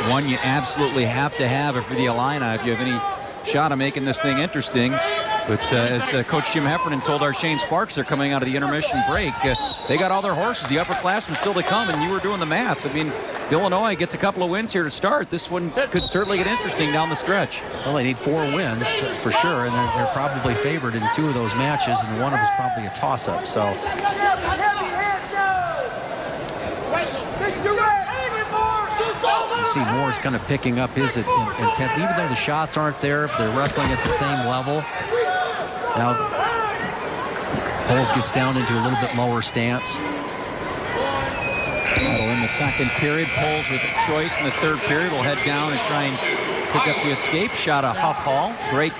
One you absolutely have to have for the Illini if you have any shot of making this thing interesting. But as Coach Jim Heffernan told our Shane Sparks, they're coming out of the intermission break. They got all their horses, the upperclassmen still to come, and you were doing the math. I mean, Illinois gets a couple of wins here to start. This one could certainly get interesting down the stretch. Well, they need 4 wins for sure, and they're probably favored in 2 of those matches, and one of them is probably a toss-up. So. You see Moore's kind of picking up his intensity. Even though the shots aren't there, they're wrestling at the same level. Now, Polz gets down into a little bit lower stance. That'll end the second period. Polz with a choice in the third period will head down and try and pick up the escape shot of Huff Hall. Great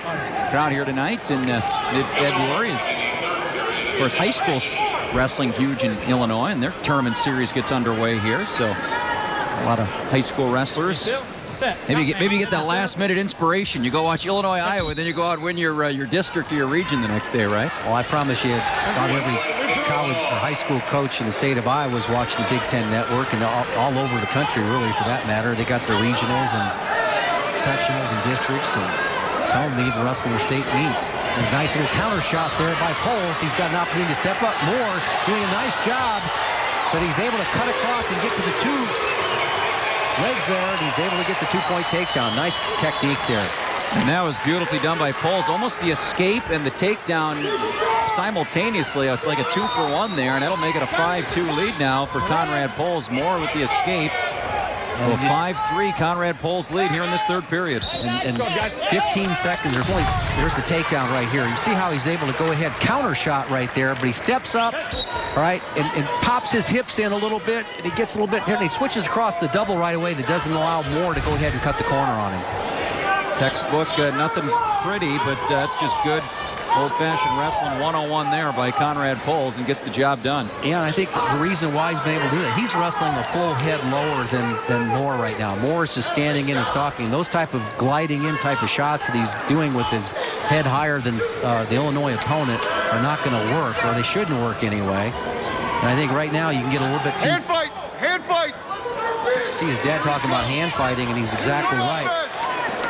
crowd here tonight in mid-February. Of course, high school wrestling huge in Illinois, and their tournament series gets underway here. So a lot of high school wrestlers. Maybe get that last-minute inspiration. You go watch Illinois, Iowa, then you go out and win your district or your region the next day, right? Well, I promise you, about every college or high school coach in the state of Iowa is watching the Big Ten Network, and all over the country, really, for that matter. They got their regionals and sectionals and districts, and some of them even wrestling their state meets. A nice little counter shot there by Polz. He's got an opportunity to step up more, doing a nice job, but he's able to cut across and get to the 2 legs there, and he's able to get the 2-point takedown. Nice technique there. And that was beautifully done by Polz. Almost the escape and the takedown simultaneously, like a 2-for-1 there, and that'll make it a 5-2 lead now for Conrad Polz. Moore with the escape. And a 5-3 Conrad Polz lead here in this third period. And 15 seconds. There's the takedown right here. You see how he's able to go ahead, counter shot right there, but he steps up, all right, and pops his hips in a little bit, and he gets a little bit, and he switches across the double right away that doesn't allow Moore to go ahead and cut the corner on him. Textbook, nothing pretty, but that's just good old-fashioned wrestling 101 there by Conrad Polz, and gets the job done. Yeah, I think the reason why he's been able to do that, he's wrestling a full head lower than Moore right now. Moore is just standing in and stalking. Those type of gliding in type of shots that he's doing with his head higher than the Illinois opponent are not going to work, or they shouldn't work anyway. And I think right now you can get a little bit too... Hand fight! Hand fight! See his dad talking about hand fighting, and he's exactly right.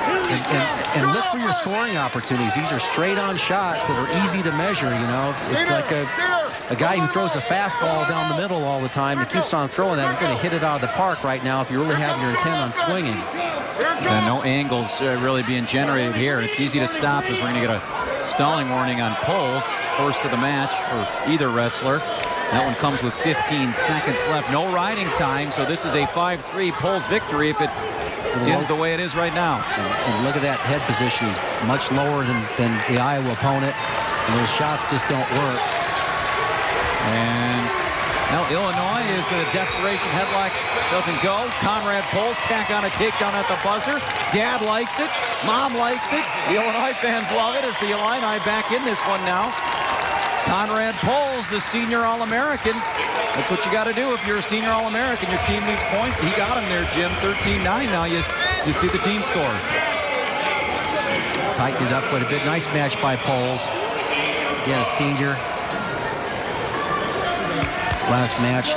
And look for your scoring opportunities. These are straight-on shots that are easy to measure, you know. It's like a guy who throws a fastball down the middle all the time and keeps on throwing that. You're going to hit it out of the park right now if you really have your intent on swinging. And no angles really being generated here. It's easy to stop as we're going to get a stalling warning on Polz. First of the match for either wrestler. That one comes with 15 seconds left. No riding time, so this is a 5-3 Polz victory if it ends the way it is right now. And look at that head position. He's much lower than the Iowa opponent, and those shots just don't work. And now Illinois is in a desperation headlock. Doesn't go. Conrad Polz tack on a takedown at the buzzer. Dad likes it. Mom likes it. The Illinois fans love it as the Illini back in this one now. Conrad Polz, the senior All-American. That's what you got to do if you're a senior All-American. Your team needs points. He got him there, Jim. 13-9. Now you see the team score. Tightened it up quite a bit. Nice match by Polz. Again, a senior. His last match.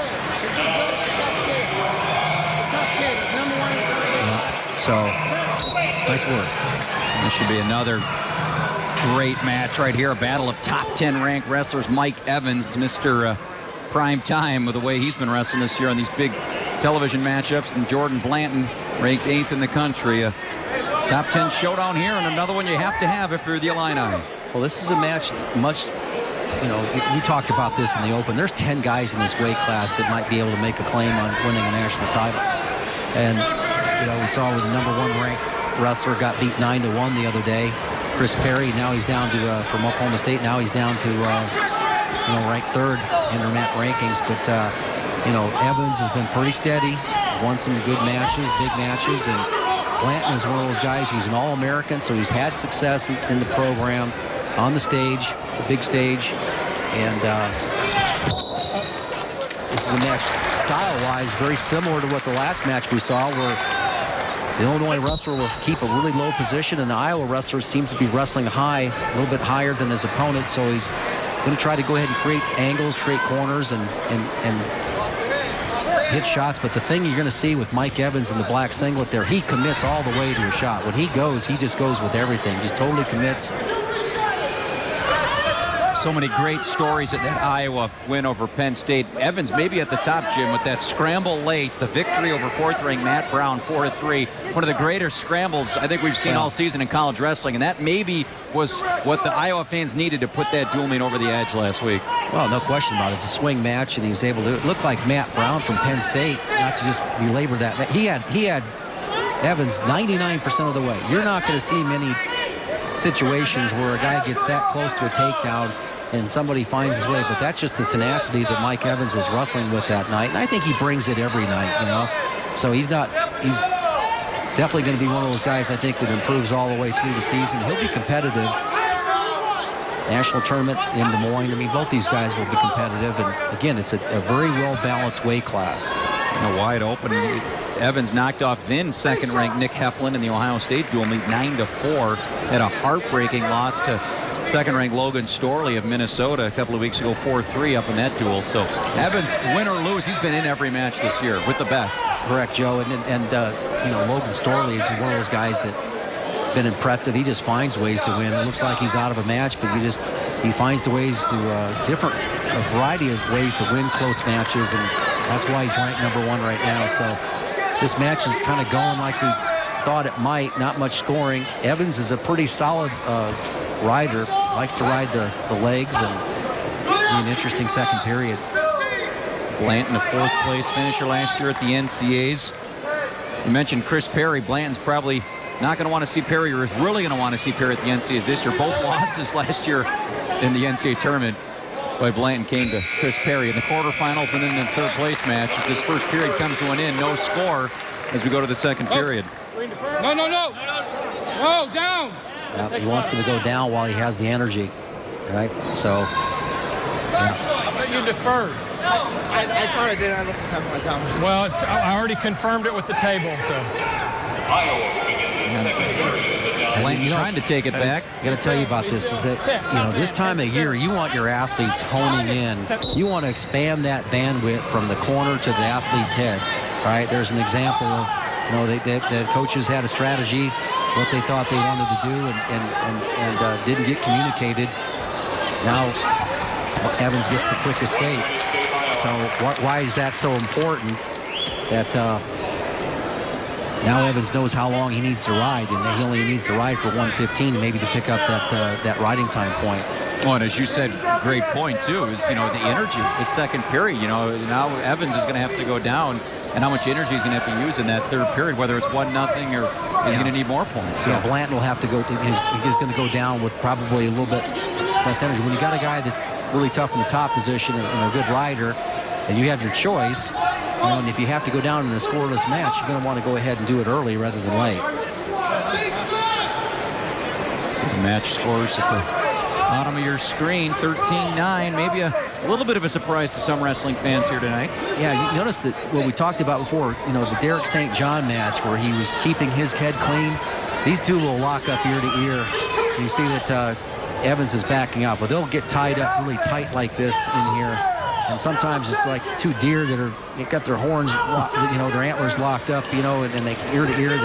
Yeah, so, nice work. This should be another great match right here. A battle of top 10 ranked wrestlers. Mike Evans, Mr. Prime Time, with the way he's been wrestling this year on these big television matchups, and Jordan Blanton ranked 8th in the country. A top 10 showdown here, and another one you have to have if you're the Illini. Well, this is a match much, we talked about this in the Open. There's 10 guys in this weight class that might be able to make a claim on winning a national title. And, we saw where the number 1 ranked wrestler got beat 9-1 the other day. Chris Perry, now he's down to, from Oklahoma State, now he's down to, ranked 3rd internet rankings. But, Evans has been pretty steady, won some good matches, big matches, and Blanton is one of those guys who's an All-American, so he's had success in the program, on the stage, the big stage, and this is a match style-wise very similar to what the last match we saw, where the Illinois wrestler will keep a really low position, and the Iowa wrestler seems to be wrestling high, a little bit higher than his opponent, so he's going to try to go ahead and create angles, create corners, and hit shots. But the thing you're going to see with Mike Evans in the black singlet there, he commits all the way to a shot. When he goes, he just goes with everything, just totally commits. So many great stories at that Iowa win over Penn State. Evans maybe at the top, Jim, with that scramble late, the victory over 4th-ranked Matt Brown, 4-3. One of the greatest scrambles I think we've seen all season in college wrestling, and that maybe was what the Iowa fans needed to put that dual meet over the edge last week. Well, no question about it. It's a swing match, and he's able to. It looked like Matt Brown from Penn State, not to just belabor that. He had Evans 99% of the way. You're not going to see many situations where a guy gets that close to a takedown and somebody finds his way, but that's just the tenacity that Mike Evans was wrestling with that night, and I think he brings it every night, So he's definitely going to be one of those guys, I think, that improves all the way through the season. He'll be competitive. National tournament in Des Moines. I mean, both these guys will be competitive, and again, it's a very well-balanced weight class. Wide open. Evans knocked off then 2nd-ranked Nick Heflin in the Ohio State dual meet 9-4. Had a heartbreaking loss to 2nd-ranked Logan Storley of Minnesota a couple of weeks ago, 4-3 up in that duel. So Evans, win or lose, he's been in every match this year with the best. Correct, Joe. And Logan Storley is one of those guys that been impressive. He just finds ways to win. It looks like he's out of a match, but he finds the ways to a variety of ways to win close matches, and that's why he's ranked number 1 right now. So this match is kind of going like we thought it might. Not much scoring. Evans is a pretty solid rider, likes to ride the legs, and be an interesting second period. Blanton, a 4th place finisher last year at the NCAAs. You mentioned Chris Perry. Blanton's probably not going to want to see Perry, or is really going to want to see Perry at the NCAAs this year. Both losses last year in the NCAA tournament by Blanton came to Chris Perry in the quarterfinals, and then in the 3rd place match as this first period comes to an end. No score as we go to the second period. No. Oh, down. Yeah, he wants them to go down while he has the energy, right? So, I thought you deferred. I thought I did. I looked at my time. Well, I already confirmed it with the table, so. Blanton trying to take it back. I got to tell you about this is that, this time of year, you want your athletes honing in. You want to expand that bandwidth from the corner to the athlete's head, right? There's an example of, the coaches had a strategy, what they thought they wanted to do, and didn't get communicated. Now, Evans gets the quick escape. So why is that so important? That now Evans knows how long he needs to ride, and he only needs to ride for 1:15 maybe to pick up that riding time point. Well, and as you said, great point too, is the energy. It's second period. Now Evans is going to have to go down, and how much energy he's going to have to use in that 3rd period, whether it's 1-0 or he's going to need more points. So. Yeah, Blanton will have to go. He's going to go down with probably a little bit less energy. When you got a guy that's really tough in the top position and a good rider, and you have your choice, and if you have to go down in a scoreless match, you're going to want to go ahead and do it early rather than late. So the match scores at the bottom of your screen, 13-9. Maybe a little bit of a surprise to some wrestling fans here tonight. Yeah, you notice that what we talked about before, the Derek St. John match where he was keeping his head clean. These two will lock up ear to ear. You see that Evans is backing up, but they'll get tied up really tight like this in here. And sometimes it's like two deer that got their horns, their antlers locked up, and they ear to ear.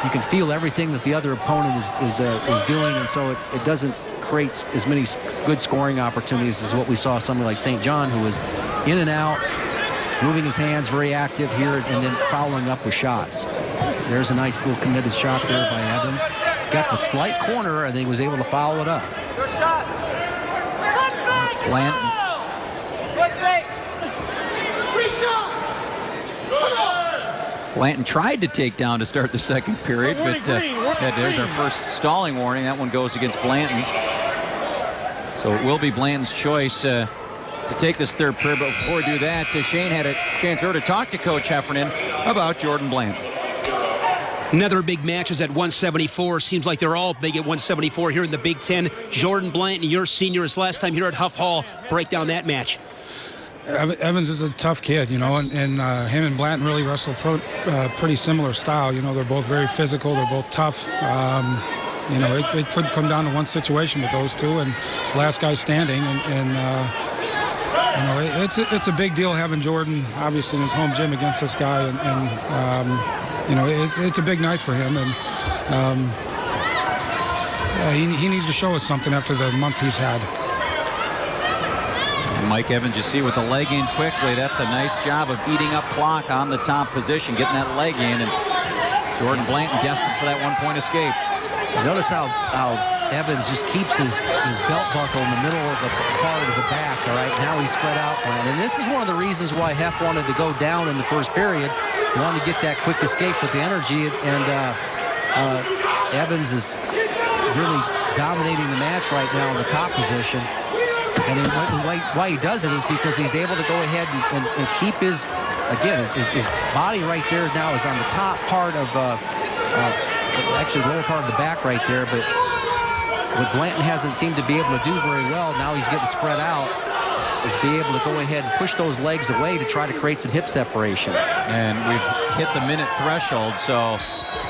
You can feel everything that the other opponent is doing, and so it doesn't create as many good scoring opportunities as what we saw somebody like St. John, who was in and out, moving his hands, very active here, and then following up with shots. There's a nice little committed shot there by Evans. Got the slight corner, and then he was able to follow it up. Blanton. Blanton tried to take down to start the second period, but there's our first stalling warning. That one goes against Blanton. So it will be Blanton's choice to take this third period. But before we do that, Shane had a chance to talk to Coach Heffernan about Jordan Blanton. Another big match is at 174. Seems like they're all big at 174 here in the Big Ten. Jordan Blanton, your senior, his last time here at Huff Hall. Break down that match. Evans is a tough kid, and him and Blanton really wrestle pretty similar style. They're both very physical. They're both tough. It could come down to one situation with those two, and last guy standing. It's a big deal having Jordan, obviously, in his home gym against this guy, it's a big night for him, and he needs to show us something after the month he's had. Mike Evans, you see with the leg in quickly, that's a nice job of eating up clock on the top position, getting that leg in, and Jordan Blanton desperate for that one-point escape. Notice how Evans just keeps his belt buckle in the middle of the part of the back, all right? Now he's spread out, Blanton. And this is one of the reasons why Hef wanted to go down in the first period. He wanted to get that quick escape with the energy, and Evans is really dominating the match right now in the top position. And why he does it is because he's able to go ahead and keep his body right there now is on the top part of, actually the lower part of the back right there. But what Blanton hasn't seemed to be able to do very well, now he's getting spread out, is be able to go ahead and push those legs away to try to create some hip separation. And we've hit the minute threshold, so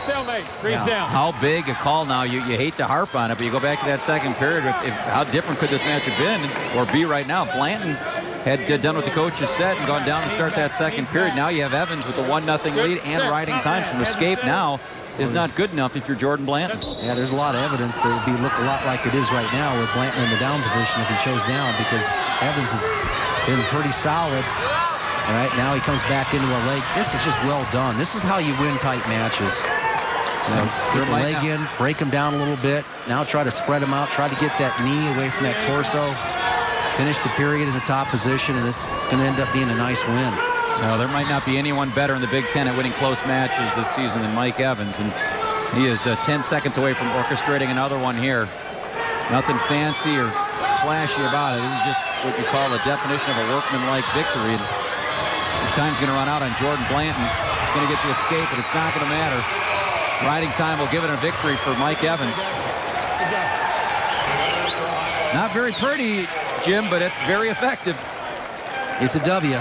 how big a call now. You hate to harp on it, but you go back to that second period. How different could this match have been or be right now? Blanton had done what the coaches said and gone down to start that second period. Now you have Evans with a 1-0 lead and riding times from escape now is not good enough if you're Jordan Blanton. Yeah, there's a lot of evidence that it would look a lot like it is right now with Blanton in the down position if he chose down, because Evans has been pretty solid. All right, now he comes back into a leg. This is just well done. This is how you win tight matches. Get the leg in, break him down a little bit. Now try to spread him out. Try to get that knee away from that torso. Finish the period in the top position, and it's going to end up being a nice win. No, there might not be anyone better in the Big Ten at winning close matches this season than Mike Evans, and he is 10 seconds away from orchestrating another one here. Nothing fancy or flashy about it. This is just what you call a definition of a workman-like victory. And the time's going to run out on Jordan Blanton. He's going to get the escape, but it's not going to matter. Riding time will give it a victory for Mike Evans. Not very pretty, Jim, but it's very effective. It's a W.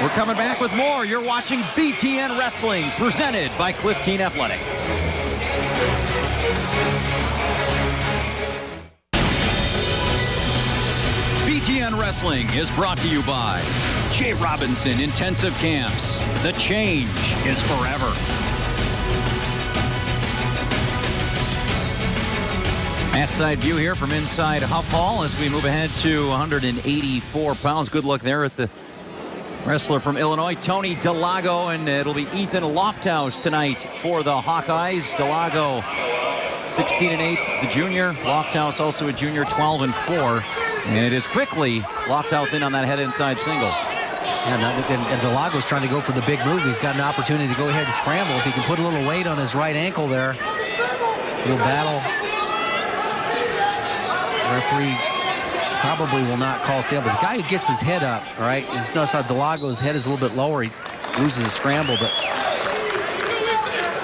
We're coming back with more. You're watching BTN Wrestling, presented by Cliff Keen Athletic. BTN Wrestling is brought to you by J. Robinson Intensive Camps. The change is forever. Outside view here from inside Huff Hall as we move ahead to 184 pounds. Good luck there at the wrestler from Illinois, Tony Dallago, and it'll be Ethen Lofthouse tonight for the Hawkeyes. Dallago, 16-8, the junior. Lofthouse also a junior, 12-4. And it is quickly Lofthouse in on that head inside single. And Dallago's trying to go for the big move. He's got an opportunity to go ahead and scramble. If he can put a little weight on his right ankle there, he'll battle. Referee probably will not call stale, but the guy who gets his head up, all right, you just notice how Dallago's head is a little bit lower. He loses a scramble, but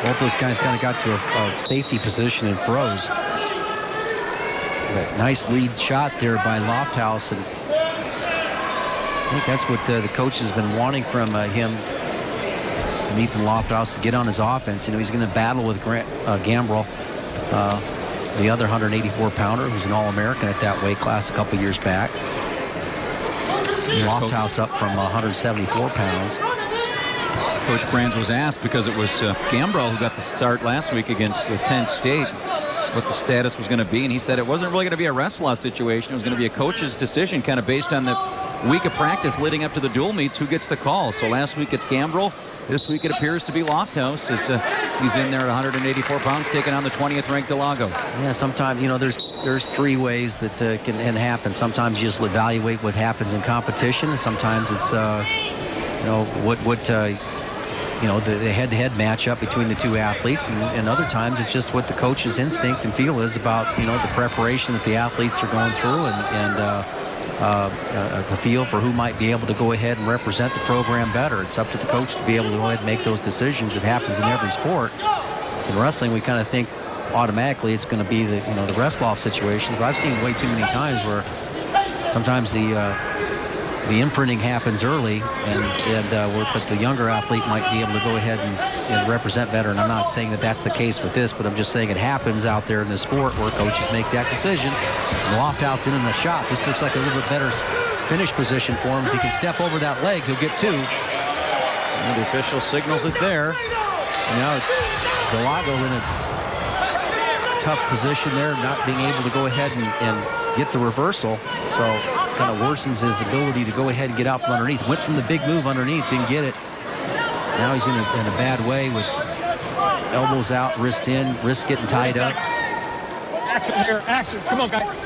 both those guys kind of got to a safety position and froze. That nice lead shot there by Lofthouse, and I think that's what the coach has been wanting from him, from Ethen Lofthouse, to get on his offense. You know, he's going to battle with Gambrell, the other 184-pounder, who's an All-American at that weight class a couple years back. Lofthouse up from 174 pounds. Coach Brands was asked, because it was Gambrell who got the start last week against Penn State, what the status was going to be, and he said it wasn't really going to be a wrestle-off situation. It was going to be a coach's decision, kind of based on the week of practice leading up to the dual meets, who gets the call. So last week it's Gambrel. This week it appears to be Lofthouse as he's in there at 184 pounds, taking on the 20th ranked Dallago. Yeah, sometimes, there's three ways that can happen. Sometimes you just evaluate what happens in competition. Sometimes it's, the head-to-head matchup between the two athletes, and other times it's just what the coach's instinct and feel is about, the preparation that the athletes are going through and a feel for who might be able to go ahead and represent the program better. It's up to the coach to be able to go ahead and make those decisions. It happens in every sport. In wrestling, we kind of think automatically it's going to be the wrestle-off situation, but I've seen way too many times where sometimes the imprinting happens early, but the younger athlete might be able to go ahead and represent better. And I'm not saying that that's the case with this, but I'm just saying it happens out there in the sport where coaches make that decision. And Lofthouse in the shot. This looks like a little bit better finish position for him. If he can step over that leg, he'll get 2. And the official signals it there. And now Dallago in a tough position there, not being able to go ahead and get the reversal. So kind of worsens his ability to go ahead and get out from underneath. Went from the big move underneath, didn't get it. Now he's in a bad way with elbows out, wrist in, wrist getting tied up. Action here, action. Come on, guys.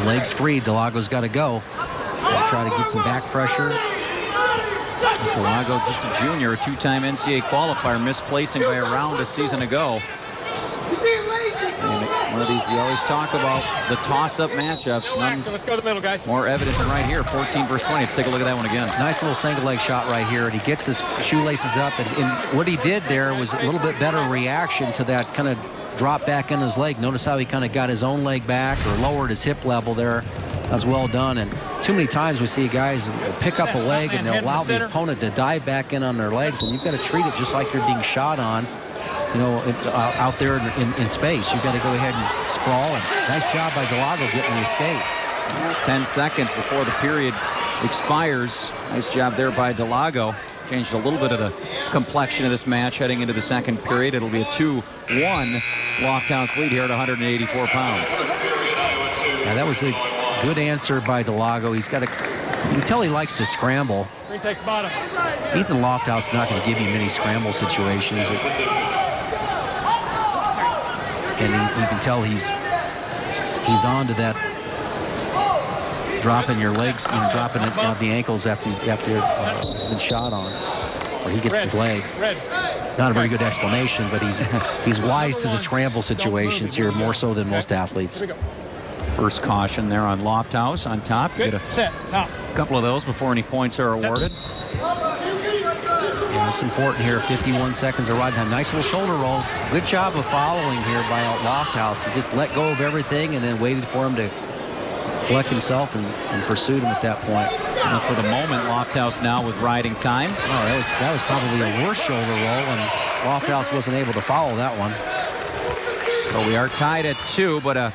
Legs free. Dallago's got to go. He'll try to get some back pressure. Dallago, just a junior, a 2-time NCAA qualifier, misplacing by a round a season ago. And one of these, they always talk about the toss-up matchups. None Let's go to the middle, guys. more evident than right here. 14 versus 20. Let's take a look at that one again. Nice little single leg shot right here, and he gets his shoelaces up. And what he did there was a little bit better reaction to that kind of drop back in his leg. Notice how he kind of got his own leg back or lowered his hip level there. That's well done. And too many times we see guys pick up a leg and they'll allow the opponent to dive back in on their legs, and you've got to treat it just like you're being shot on. Out there in space. You've got to go ahead and sprawl. And nice job by Dallago getting the escape. 10 seconds before the period expires. Nice job there by Dallago. Changed a little bit of the complexion of this match heading into the second period. It'll be a 2-1 Lofthouse lead here at 184 pounds. Yeah, that was a good answer by Dallago. He's got to, you can tell he likes to scramble. Retake bottom. Ethen Lofthouse is not going to give you many scramble situations. And you can tell he's on to that dropping your legs and dropping it down the ankles after it's been shot on, or he gets the leg. Not a very good explanation, but he's wise to the scramble situations here more so than most athletes. First caution there on Lofthouse on top. Good. Get Set. Top. a couple of those before any points are awarded. And it's important here, 51 seconds of ride time. Nice little shoulder roll. Good job of following here by Lofthouse. He just let go of everything and then waited for him to collect himself and pursued him at that point. And for the moment, Lofthouse now with riding time. Oh, that was probably a worse shoulder roll, and Lofthouse wasn't able to follow that one. So we are tied at 2, but a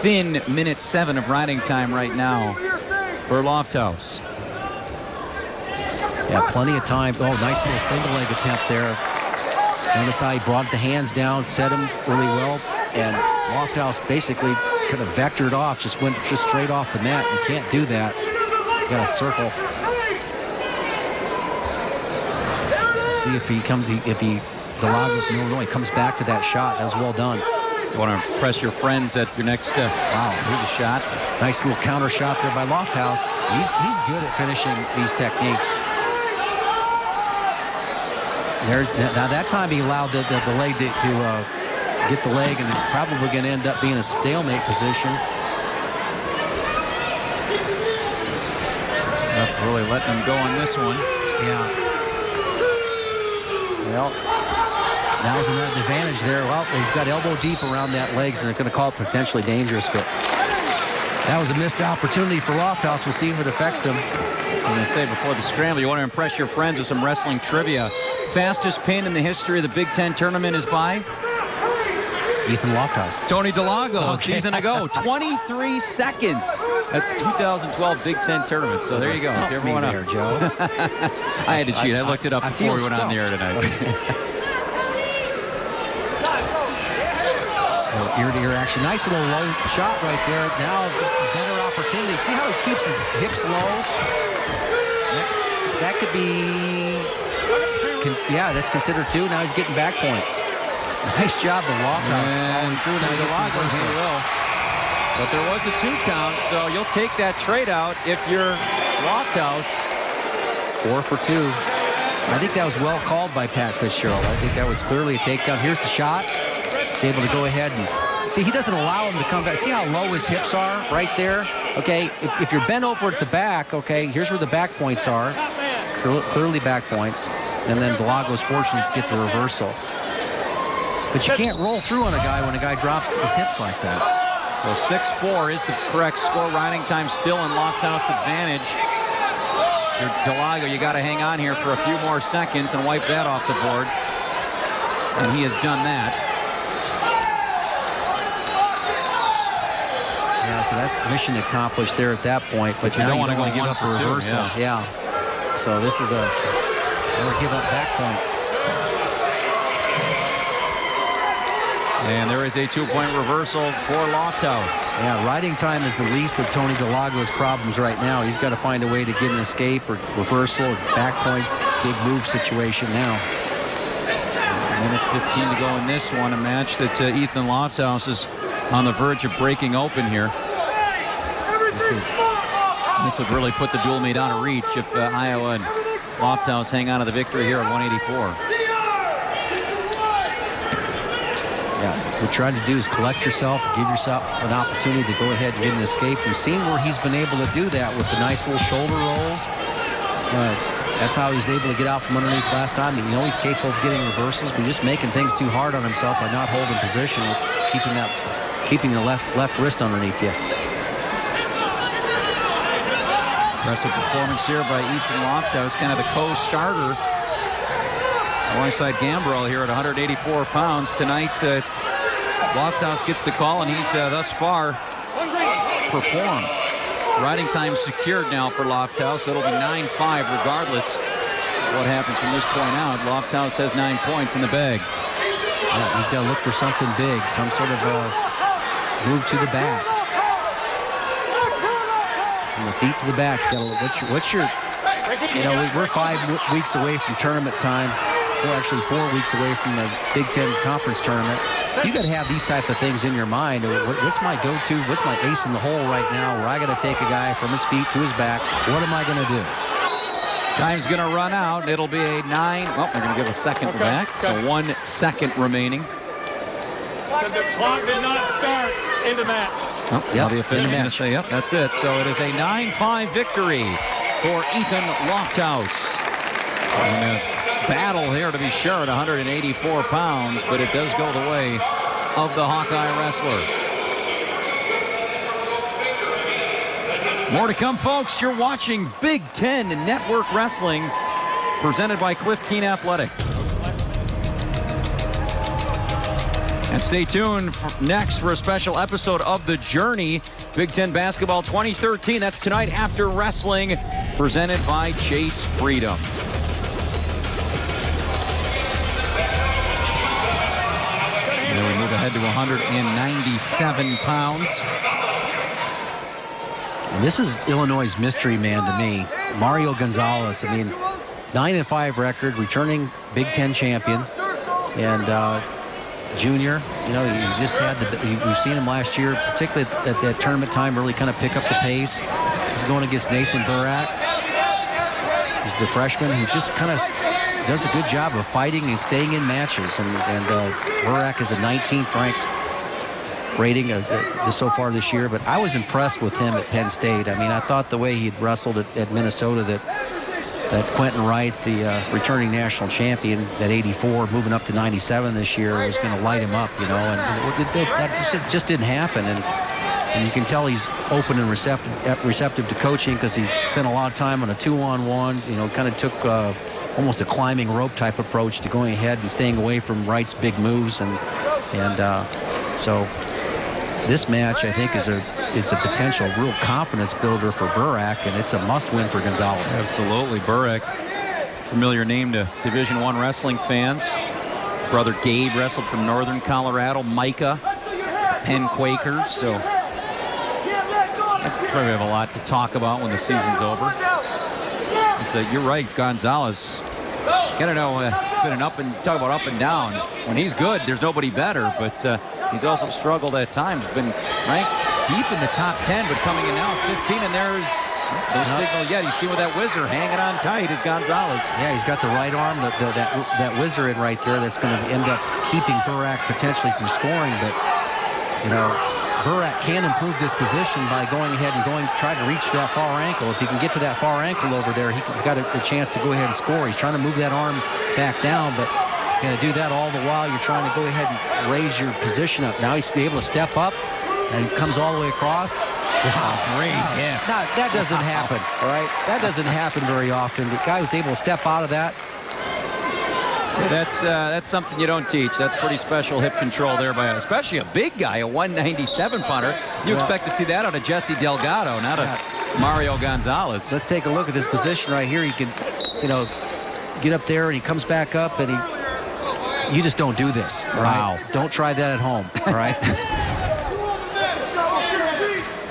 thin minute 7 of riding time right now for Lofthouse. Yeah, plenty of time. Oh, nice little single leg attempt there. Notice how he brought the hands down, set him really well, and Lofthouse basically kind of vectored off, just went just straight off the mat. You can't do that. You got to circle. See if Dallago from Illinois comes back to that shot. That was well done. You want to impress your friends at your next step. Wow, here's a shot. Nice little counter shot there by Lofthouse. He's good at finishing these techniques. Now that time he allowed the leg to get the leg, and it's probably going to end up being a stalemate position. Really letting him go on this one. Yeah. Well, now's another advantage there. Well, he's got elbow deep around that leg, so they're going to call it potentially dangerous, but that was a missed opportunity for Lofthouse. We'll see if it affects him. I'm going to say before the scramble, you want to impress your friends with some wrestling trivia. Fastest pin in the history of the Big Ten tournament is by Ethen Lofthouse. Tony Dallago, Okay. season ago. 23 seconds at the 2012 Big Ten tournament. So there you go. Stump me there, Joe. I had to cheat. I looked it up before we went on the air tonight. ear-to-ear action. Nice little low shot right there. Now this is a better opportunity. See how he keeps his hips low? That could be... yeah, that's considered 2. Now he's getting back points. Nice job of Lofthouse following through. Now Dallago will. But there was a 2 count, so you'll take that trade out if you're Lofthouse. 4 for 2. I think that was well called by Pat Fitzgerald. I think that was clearly a takedown. Here's the shot. He's able to go ahead and see, he doesn't allow him to come back. See how low his hips are right there? Okay, if you're bent over at the back, okay, here's where the back points are. Clearly back points. And then Dallago's fortunate to get the reversal. But you can't roll through on a guy when a guy drops his hips like that. So 6-4 is the correct score. Riding time still in Lofthouse advantage. Dallago, you got to hang on here for a few more seconds and wipe that off the board. And he has done that. Yeah, so that's mission accomplished there at that point. But you now don't you want to give up a reversal. Yeah. So this is a... They'll give up back points. And there is a 2-point reversal for Lofthouse. Yeah, riding time is the least of Tony Dallago's problems right now. He's got to find a way to get an escape or reversal or back points, big move situation now. A minute 15 to go in this one, a match that Ethen Lofthouse is on the verge of breaking open here. This would really put the dual meet out of reach if Iowa and Lofthouse hang on to the victory here at 184. Yeah, what we're trying to do is collect yourself, give yourself an opportunity to go ahead and get an escape. We've seen where he's been able to do that with the nice little shoulder rolls. That's how he's able to get out from underneath last time. You know he's capable of getting reversals, but just making things too hard on himself by not holding position, keeping the left wrist underneath you. Impressive performance here by Ethen Lofthouse, kind of the co-starter alongside Gambrell here at 184 pounds. Tonight, Lofthouse gets the call, and he's thus far performed. Riding time secured now for Lofthouse. It'll be 9-5 regardless of what happens from this point out. Lofthouse has 9 points in the bag. Yeah, he's got to look for something big, some sort of move to the back. From the feet to the back. What's your you know, we're 5 weeks away from tournament time. We're actually 4 weeks away from the Big Ten Conference tournament. You got to have these type of things in your mind. What's my go-to? What's my ace in the hole right now where I got to take a guy from his feet to his back? What am I going to do? Time's going to run out. It'll be a 9. Well, they're going to give a second back. So 1 second remaining. The clock did not start in the match. Oh, yep, the official's going to say, yep, that's it. So it is a 9-5 victory for Ethen Lofthouse. And a battle here to be sure at 184 pounds, but it does go the way of the Hawkeye wrestler. More to come, folks. You're watching Big Ten Network Wrestling, presented by Cliff Keen Athletic. And stay tuned next for a special episode of The Journey, Big Ten Basketball 2013. That's tonight after wrestling, presented by Chase Freedom. And we move ahead to 197 pounds. And this is Illinois' mystery man to me, Mario Gonzalez. I mean, 9-5 record, returning Big Ten champion, and junior. You know, he just had we've seen him last year, particularly at that tournament time, really kind of pick up the pace. He's going against Nathan Burak. He's the freshman who just kind of does a good job of fighting and staying in matches. And Burak is a 19th ranked rating so far this year, but I was impressed with him at Penn State. I mean, I thought the way he'd wrestled at Minnesota, that Quentin Wright, the returning national champion at 84, moving up to 97 this year, was going to light him up, you know, and that just didn't happen. And you can tell he's open and receptive to coaching, because he spent a lot of time on a 2-on-1, you know, kind of took almost a climbing rope type approach to going ahead and staying away from Wright's big moves. So this match, I think, is a potential real confidence builder for Burak, and it's a must-win for Gonzalez. Absolutely. Burak, familiar name to Division I wrestling fans. Brother Gabe wrestled from Northern Colorado. Micah Penn Quakers, so probably have a lot to talk about when the season's over. So you're right, Gonzalez. Gotta know, been an talk about up and down. When he's good, there's nobody better, but he's also struggled at times. Been ranked deep in the top 10, but coming in now 15, and there's no signal yet. He's seen with that whizzer hanging on tight is Gonzalez. Yeah, he's got the right arm, that whizzer in right there that's going to end up keeping Burak potentially from scoring, but Burak can improve this position by going ahead and try to reach that far ankle. If he can get to that far ankle over there, he's got a chance to go ahead and score. He's trying to move that arm back down, but you're going to do that all the while you're trying to go ahead and raise your position up. Now he's able to step up, and he comes all the way across. Wow, great hit. That doesn't happen, all right? That doesn't happen very often. The guy was able to step out of that. That's something you don't teach. That's pretty special hip control there by especially a big guy, a 197 punter. You expect to see that out of Jesse Delgado, not a Mario Gonzalez. Let's take a look at this position right here. He can, get up there and he comes back up and you just don't do this. Wow. Right? Don't try that at home, all right?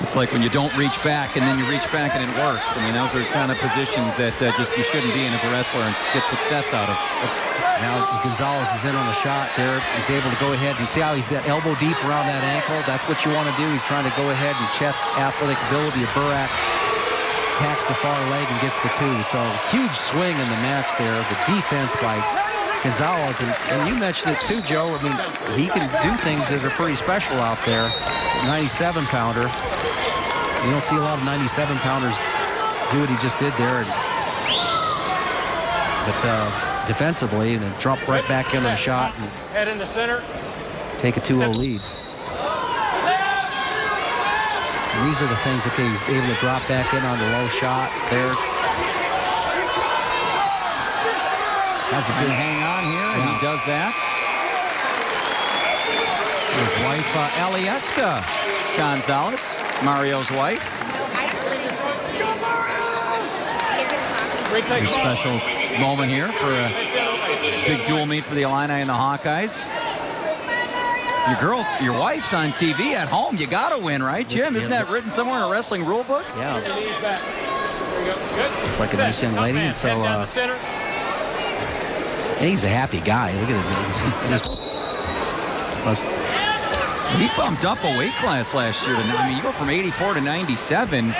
It's like when you don't reach back and then you reach back and it works. I mean, those are kind of positions that just you shouldn't be in as a wrestler and get success out of. Now Gonzalez is in on the shot there. He's able to go ahead. You see how he's elbow deep around that ankle? That's what you want to do. He's trying to go ahead and check athletic ability of Burak. Attacks the far leg and gets the 2. So huge swing in the match there. The defense by Gonzalez. And you mentioned it too, Joe. I mean, he can do things that are pretty special out there. 97-pounder. You don't see a lot of 97-pounders do what he just did there. But defensively, and then jump right back into the shot and head in the center. Take a 2-0 lead. And these are the things, okay, he's able to drop back in on the low shot there. Has a good hang on here, and he does that. His wife, Alieska Gonzalez, Mario's wife. A special moment here for a big dual meet for the Illini and the Hawkeyes. Your wife's on TV at home. You got to win, right, Jim? Isn't that written somewhere in a wrestling rule book? Yeah. It's like a nice young lady, and so he's a happy guy. Look at him. He bumped up a weight class last year. I mean, you go from 84 to 97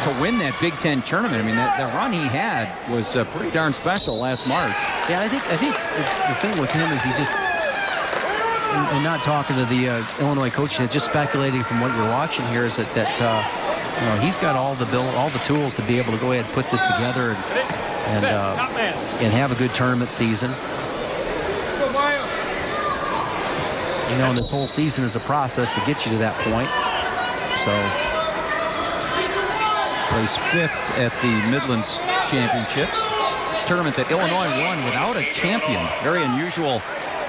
to win that Big Ten tournament. I mean, that run he had was pretty darn special last March. Yeah, I think the thing with him is he just, and not talking to the Illinois coach, just speculating from what you're watching here, is that he's got all the tools to be able to go ahead and put this together and have a good tournament season. And this whole season is a process to get you to that point. So plays 5th at the Midlands Championships, tournament that Illinois won without a champion. Very unusual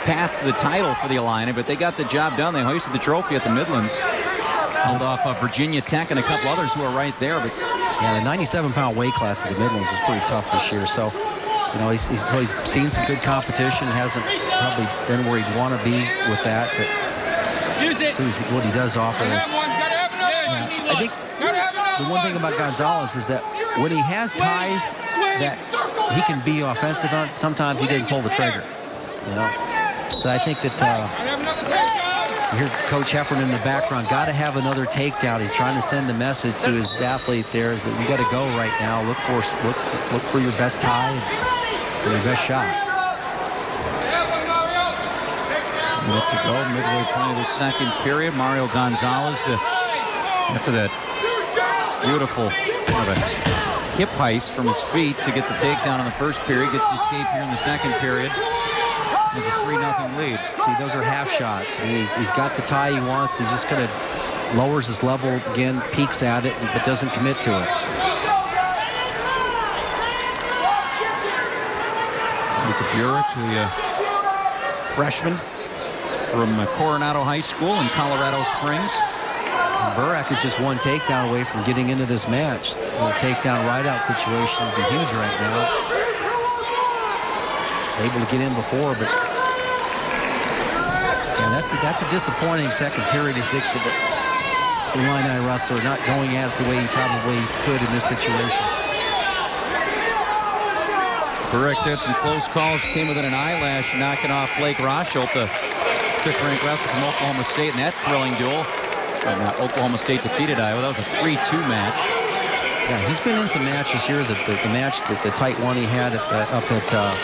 path to the title for the Illini, but they got the job done. They hoisted the trophy at the Midlands. Held off Virginia Tech and a couple others who are right there. But yeah, the 97-pound weight class at the Midlands was pretty tough this year. So he's seen some good competition. Hasn't probably been where he'd want to be with that. But so what he does offer is, I think the one thing about Gonzalez is that when he has ties that he can be offensive on, sometimes he didn't pull the trigger. So I think that you hear Coach Heffernan in the background, got to have another takedown. He's trying to send the message to his athlete there is that you got to go right now. Look for your best tie and your best shot. Minute to go, midway point of the second period. Mario Gonzalez, after that beautiful hip heist from his feet to get the takedown in the first period, gets to escape here in the second period. There's a 3-0 lead. See, those are half shots. I mean, he's got the tie he wants. He's just going to lowers his level again, peeks at it, but doesn't commit to it. Burak, the freshman from Coronado High School in Colorado Springs. And Burak is just one takedown away from getting into this match. A takedown ride-out situation would be huge right now. He's able to get in before, but That's a disappointing second period to the Illini wrestler not going at it the way he probably could in this situation. Burak had some close calls, came within an eyelash, knocking off Blake Rosholt, the fifth-ranked wrestler from Oklahoma State in that thrilling duel. Oklahoma State defeated Iowa. That was a 3-2 match. Yeah, he's been in some matches here. The match, the tight one he had up at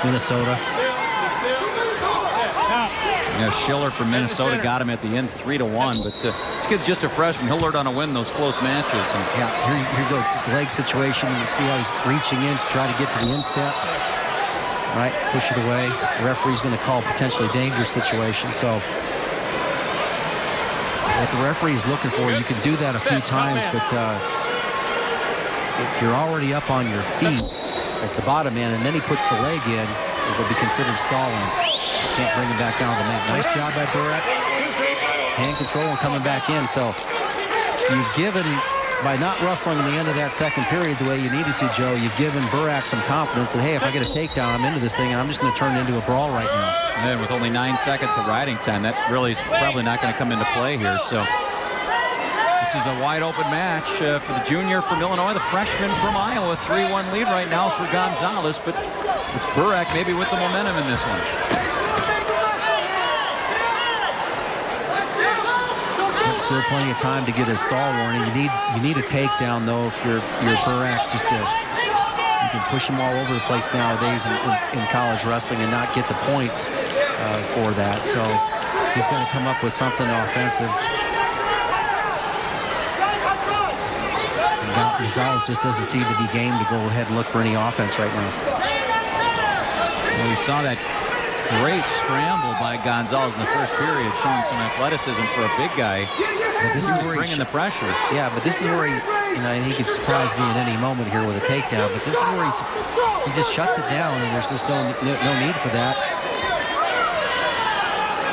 Minnesota. Yeah, Schiller from Minnesota got him at the end 3-1, but this kid's just a freshman. He'll learn how to win those close matches. And yeah, here goes the leg situation. You see how he's reaching in to try to get to the instep. Right, push it away. The referee's going to call potentially dangerous situation. So what the referee is looking for, you can do that a few times, but if you're already up on your feet as the bottom man, and then he puts the leg in, it will be considered stalling. Can't bring him back down to the mat. Nice job by Burak. Hand control and coming back in. So you've given, by not wrestling in the end of that second period the way you needed to, Joe, you've given Burak some confidence that, hey, if I get a takedown, I'm into this thing, and I'm just going to turn it into a brawl right now. And then with only 9 seconds of riding time, that really is probably not going to come into play here. So this is a wide-open match for the junior from Illinois, the freshman from Iowa. 3-1 lead right now for Gonzalez, but it's Burak maybe with the momentum in this one. Still plenty of time to get a stall warning. You need a takedown though if you're Burak, just to, you can push him all over the place nowadays in college wrestling and not get the points for that. So he's going to come up with something offensive. Gonzalez just doesn't seem to be game to go ahead and look for any offense right now. Well, we saw that great scramble by Gonzalez in the first period, showing some athleticism for a big guy. But this is where bringing the pressure. Yeah, but this is where he could surprise me at any moment here with a takedown. But this is where he just shuts it down, and there's just no need for that.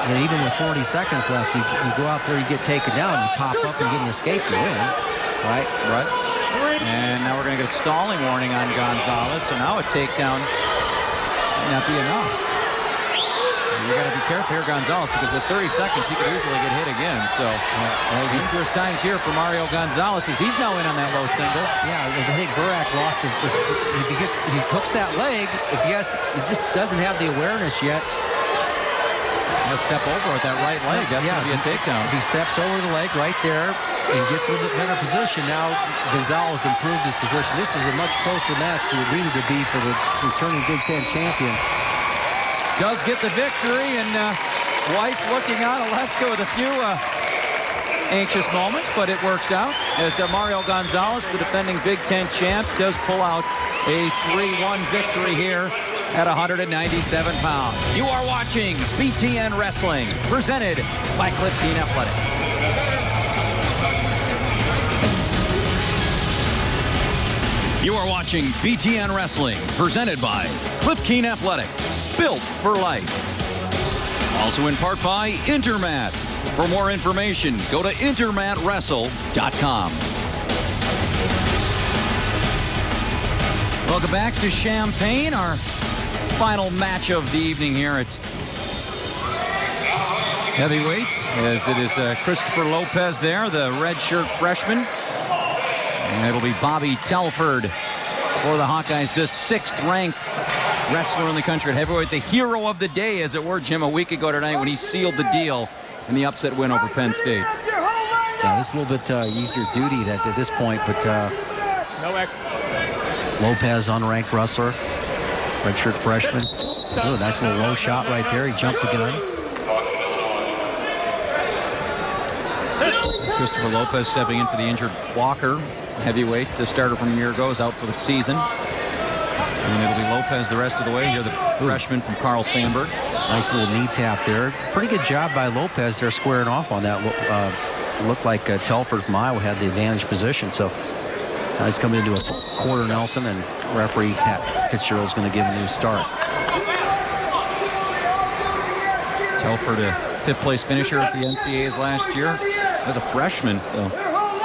And even with 40 seconds left, you go out there, you get taken down, you pop up and get an escape, you win. Right. And now we're going to get a stalling warning on Gonzalez. So now a takedown might not be enough. You got to be careful here, Gonzalez, because with 30 seconds, he could easily get hit again. So there's times here for Mario Gonzalez as he's now in on that low single. Yeah, I think Burak lost his. If he hooks that leg, he just doesn't have the awareness yet. He'll step over with that right leg. That's going to be a takedown. If he steps over the leg right there and gets a little bit better position, now Gonzalez improved his position. This is a much closer match than it needed to be for the returning Big Ten champion. Does get the victory, and wife looking on, Aleska with a few anxious moments, but it works out as Mario Gonzalez, the defending Big Ten champ, does pull out a 3-1 victory here at 197 pounds. You are watching BTN Wrestling, presented by Cliff Keen Athletic. You are watching BTN Wrestling, presented by Cliff Keen Athletic. Built for life. Also in part by Intermat. For more information, go to intermatwrestle.com. Welcome back to Champaign, our final match of the evening here at heavyweights, as it is Christopher Lopez there, the redshirt freshman. And it'll be Bobby Telford for the Hawkeyes, the 6th-ranked wrestler in the country at heavyweight, the hero of the day, as it were, Jim, a week ago tonight when he sealed the deal in the upset win over Penn State. Yeah, this is a little bit easier duty at this point, but Lopez, unranked wrestler, redshirt freshman. Ooh, nice little low shot right there. He jumped the gun. Christopher Lopez stepping in for the injured Walker, heavyweight starter from a year ago, is out for the season. And it'll be Lopez the rest of the way here, the freshman from Carl Sandburg. Nice little knee tap there. Pretty good job by Lopez there squaring off on that. It looked like Telford from Iowa had the advantage position. So he's coming into a quarter Nelson, and referee Pat Fitzgerald is going to give him a new start. Telford, a 5th-place finisher at the NCAAs last year as a freshman. So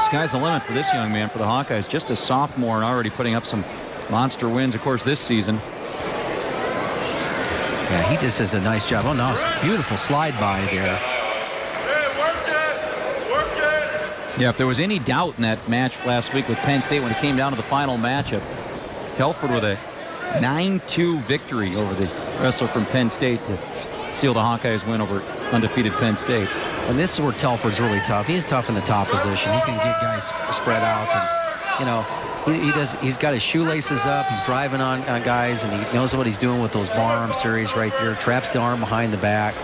sky's the limit for this young man for the Hawkeyes. Just a sophomore and already putting up some monster wins, of course, this season. Yeah, he just does a nice job. Oh, no, it's a beautiful slide by there. Yeah, if there was any doubt in that match last week with Penn State when it came down to the final matchup, Telford with a 9-2 victory over the wrestler from Penn State to seal the Hawkeyes win over undefeated Penn State. And this is where Telford's really tough. He's tough in the top position. He can get guys spread out, and you know, he's got his shoelaces up. He's driving on guys, and he knows what he's doing with those bar arm series right there. Traps the arm behind the back.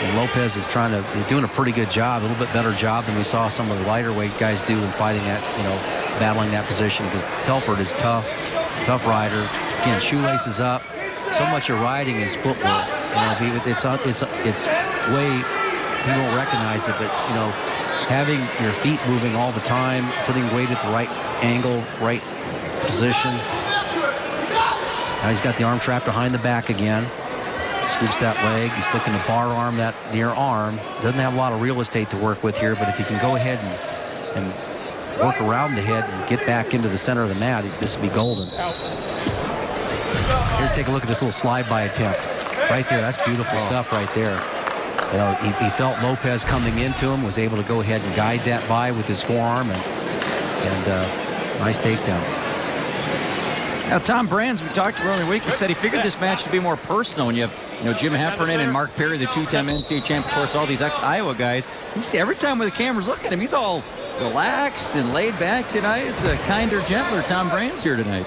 And Lopez is doing a pretty good job, a little bit better job than we saw some of the lighter weight guys do in fighting that, battling that position, because Telford is tough rider. Again, shoelaces up. So much of riding is footwork. It's way, he won't recognize it, but having your feet moving all the time, putting weight at the right angle, right position. Now he's got the arm trapped behind the back again. Scoops that leg. He's looking to bar arm that near arm. Doesn't have a lot of real estate to work with here, but if he can go ahead and work around the head and get back into the center of the mat, this would be golden. Here, take a look at this little slide-by attempt. Right there, that's beautiful stuff right there. He felt Lopez coming into him, was able to go ahead and guide that by with his forearm, and nice takedown. Now, Tom Brands, we talked to earlier in the week, he said he figured this match to be more personal. And you have Jim Heffernan and Mark Perry, the two-time NCAA champ, of course, all these ex-Iowa guys. You see, every time when the cameras look at him, he's all relaxed and laid back tonight. It's a kinder, gentler Tom Brands here tonight.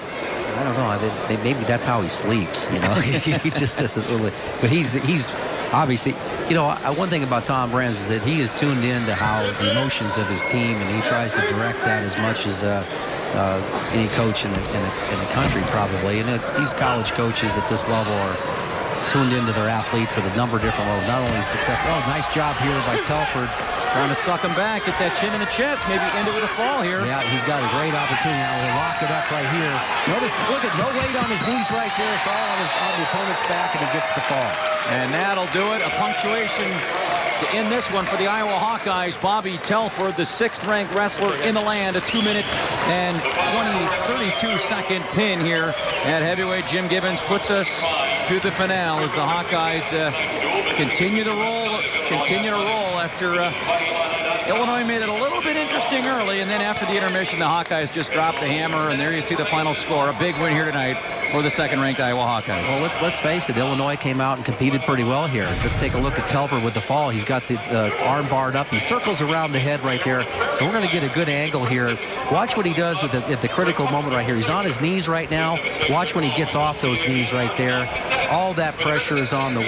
I don't know. Maybe that's how he sleeps. He just doesn't really. But he's obviously. One thing about Tom Brands is that he is tuned in to how the emotions of his team, and he tries to direct that as much as any coach in the country probably. And these college coaches at this level are tuned into their athletes at a number of different levels. Not only success. Oh, nice job here by Telford. Trying to suck him back, get that chin in the chest, maybe end it with a fall here. Yeah, he's got a great opportunity now. He'll lock it up right here. Notice, look at no weight on his knees right there. It's all on the opponent's back, and he gets the fall. And that'll do it. A punctuation to end this one for the Iowa Hawkeyes. Bobby Telford, the 6th-ranked wrestler in the land, a 2-minute and 32-second pin here at heavyweight. Jim Gibbons puts us to the finale as the Hawkeyes continue to roll after Illinois made it a little bit interesting early, and then after the intermission, the Hawkeyes just dropped the hammer, and there you see the final score. A big win here tonight for the 2nd-ranked Iowa Hawkeyes. Well, let's face it, Illinois came out and competed pretty well here. Let's take a look at Telford with the fall. He's got the arm barred up. He circles around the head right there. And we're going to get a good angle here. Watch what he does at the critical moment right here. He's on his knees right now. Watch when he gets off those knees right there. All that pressure is on the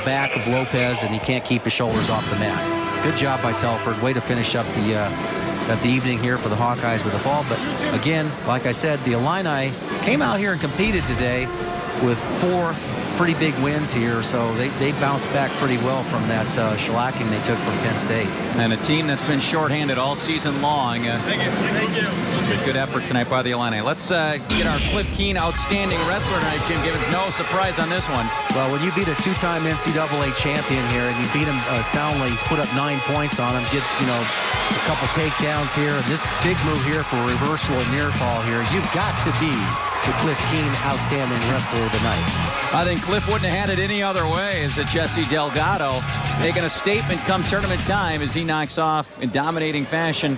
back of Lopez, and he can't keep his shoulders off the mat. Good job by Telford. Way to finish up the evening here for the Hawkeyes with the fall. But again, like I said, the Illini came out here and competed today with 4 pretty big wins here, so they bounced back pretty well from that shellacking they took from Penn State. And a team that's been shorthanded all season long. Thank you. Good effort tonight by the Illini. Let's get our Cliff Keen outstanding wrestler tonight, Jim Gibbons. No surprise on this one. Well, when you beat a 2-time NCAA champion here and you beat him soundly, he's put up 9 points on him, get a couple takedowns here, and this big move here for reversal and near fall here, you've got to be the Cliff Keen outstanding wrestler of the night. I think Cliff wouldn't have had it any other way as a Jesse Delgado making a statement come tournament time as he knocks off in dominating fashion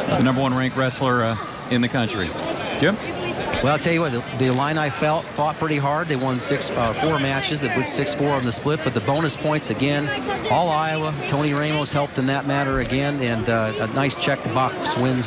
the #1 ranked wrestler in the country. Jim? Well, I'll tell you what, the Illini fought pretty hard. They won 4 matches. They put 6-4 on the split, but the bonus points, again, all Iowa. Tony Ramos helped in that matter again, and a nice check-the-box wins for